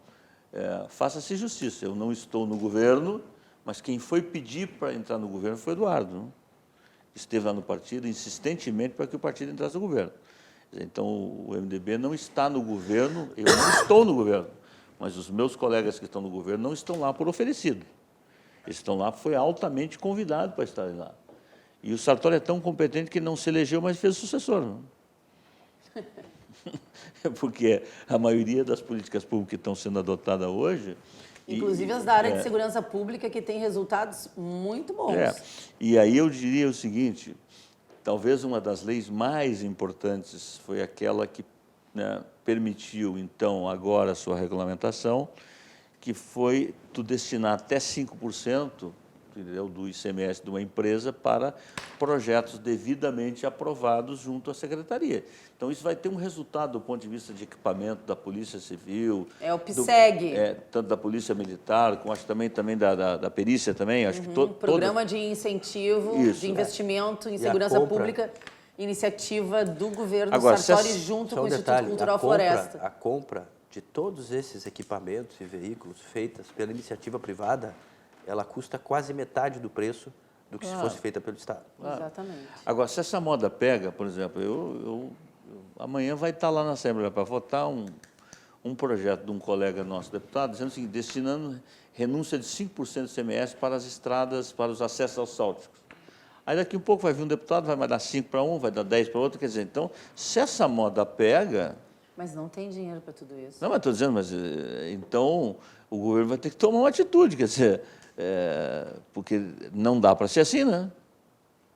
faça-se justiça. Eu não estou no governo, mas quem foi pedir para entrar no governo foi o Eduardo, né? Esteve lá no partido insistentemente para que o partido entrasse no governo. Então, o MDB não está no governo, eu não estou no governo, mas os meus colegas que estão no governo não estão lá por oferecido. Eles estão lá porque foi altamente convidado para estarem lá. E o Sartori é tão competente que não se elegeu, mas fez sucessor. Não? Porque a maioria das políticas públicas que estão sendo adotadas hoje... Inclusive as da área de segurança pública, que tem resultados muito bons. E aí eu diria o seguinte, talvez uma das leis mais importantes foi aquela que, né, permitiu, então, agora a sua regulamentação, que foi tu destinar até 5% entendeu, do ICMS de uma empresa para projetos devidamente aprovados junto à Secretaria. Então, isso vai ter um resultado do ponto de vista de equipamento da Polícia Civil. É o PSEG. Tanto da Polícia Militar, como acho também da perícia também. Acho que Programa de incentivo, de investimento em segurança pública, iniciativa do governo Sartori junto com o Instituto Cultural Floresta. A compra de todos esses equipamentos e veículos feitas pela iniciativa privada, ela custa quase metade do preço do que se fosse feita pelo Estado. Exatamente. Agora, se essa moda pega, por exemplo, amanhã vai estar lá na Assembleia para votar um projeto de um colega nosso deputado, dizendo o seguinte, destinando renúncia de 5% do ICMS para as estradas, para os acessos aos sálticos. Aí daqui um pouco vai vir um deputado, vai dar 5 para um, vai dar 10 para outro, quer dizer, então, se essa moda pega... Mas não tem dinheiro para tudo isso. Não, mas estou dizendo, então o governo vai ter que tomar uma atitude, quer dizer, porque não dá para ser assim, né?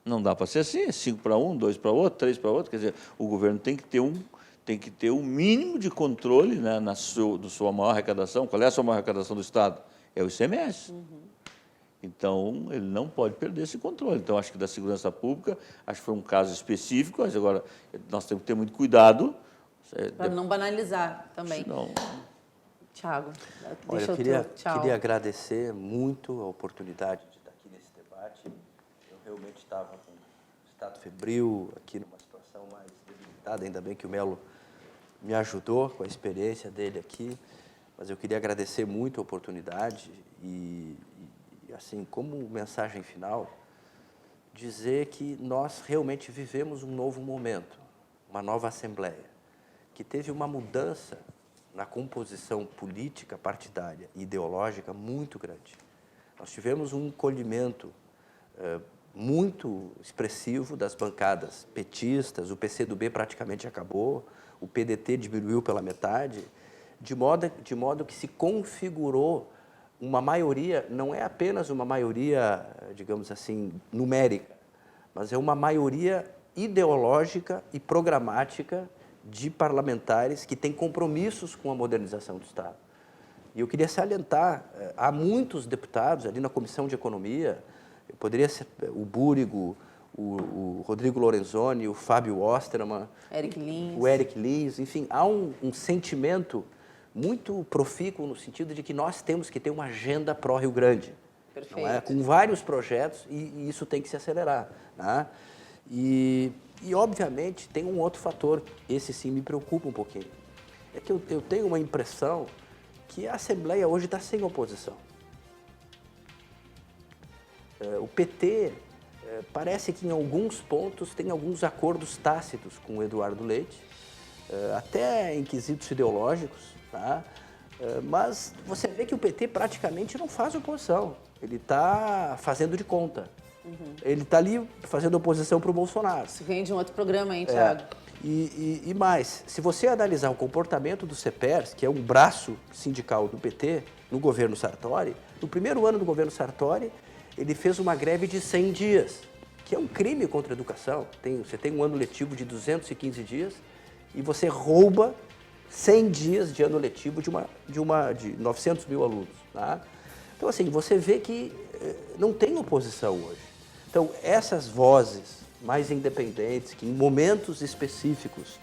Não dá para ser assim, 5 para um, 2 para outro, 3 para outro, quer dizer, o governo tem que ter um mínimo de controle, né, da sua maior arrecadação. Qual é a sua maior arrecadação do Estado? É o ICMS. Então, ele não pode perder esse controle. Então, acho que da segurança pública, acho que foi um caso específico, mas agora nós temos que ter muito cuidado. Para não banalizar também. Tiago, deixa eu queria agradecer muito a oportunidade de estar aqui nesse debate. Eu realmente estava com estado febril, aqui numa situação mais debilitada, ainda bem que o Melo me ajudou com a experiência dele aqui, mas eu queria agradecer muito a oportunidade e assim, como mensagem final, dizer que nós realmente vivemos um novo momento, uma nova Assembleia, que teve uma mudança na composição política, partidária e ideológica muito grande. Nós tivemos um encolhimento muito expressivo das bancadas petistas, o PCdoB praticamente acabou, o PDT diminuiu pela metade, de modo que se configurou uma maioria, não é apenas uma maioria, digamos assim, numérica, mas é uma maioria ideológica e programática de parlamentares que têm compromissos com a modernização do Estado. E eu queria salientar, há muitos deputados ali na Comissão de Economia, poderia ser o Búrigo, o Rodrigo Lorenzoni, o Fábio Osterman, o Eric Lins, enfim, há um sentimento muito profícuo no sentido de que nós temos que ter uma agenda pró-Rio Grande. Perfeito. Não é? Com vários projetos e isso tem que se acelerar. Né? E, obviamente, tem um outro fator, esse sim me preocupa um pouquinho. É que eu tenho uma impressão que a Assembleia hoje está sem oposição. O PT parece que em alguns pontos tem alguns acordos tácitos com o Eduardo Leite, até em quesitos ideológicos, tá? Mas você vê que o PT praticamente não faz oposição, ele está fazendo de conta. Ele está ali fazendo oposição para o Bolsonaro. Isso vem de um outro programa, hein, Tiago? E mais, se você analisar o comportamento do CEPERS, que é um braço sindical do PT, no governo Sartori, no primeiro ano do governo Sartori, ele fez uma greve de 100 dias, que é um crime contra a educação. Você tem um ano letivo de 215 dias e você rouba 100 dias de ano letivo de 900 mil alunos. Tá? Então, assim, você vê que não tem oposição hoje. Então, essas vozes mais independentes, que em momentos específicos,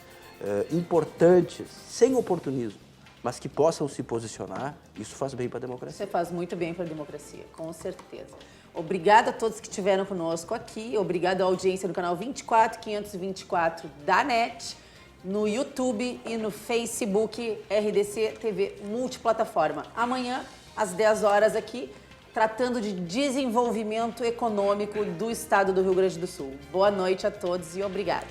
importantes, sem oportunismo, mas que possam se posicionar, isso faz bem para a democracia. Você faz muito bem para a democracia, com certeza. Obrigada a todos que estiveram conosco aqui, obrigada à audiência do canal 24524 da NET, no YouTube e no Facebook RDC TV Multiplataforma. Amanhã, às 10 horas aqui, tratando de desenvolvimento econômico do estado do Rio Grande do Sul. Boa noite a todos e obrigada.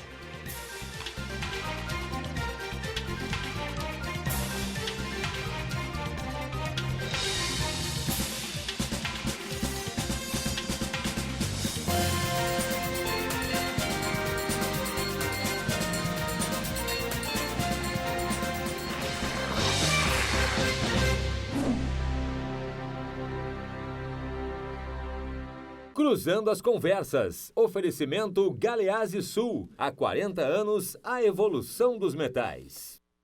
Cruzando as Conversas. Oferecimento Galeazzi Sul. Há 40 anos, a evolução dos metais.